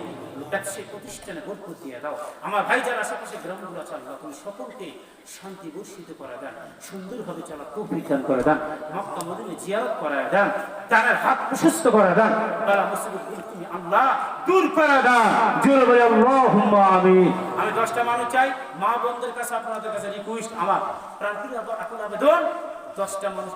ব্যবসায়িক প্রতিষ্ঠানে বরকত দিয়ে দাও। আমার ভাই যারা আশেপাশে গ্রামগুলো আছে আল্লাহ তুমি সকলকে শান্তি বর্ষিত করে দেন, সুন্দরভাবে চলা তৌফিক দান করে দেন, মক্কা মদিনা জিয়ারত করায় দেন, তাদের হাত প্রশস্ত করে দেন, তারা মুসিবতগুলো তুমি আল্লাহ দূর করে দেন। জোরে বলে আল্লাহুম্মা আমিন। আমি 10টা মানুষ চাই, মা বোনদের কাছে আপনাদের কাছে রিকোয়েস্ট, আমার প্রাণপ্রিয় আকুল আবেদন, 10টা মানুষ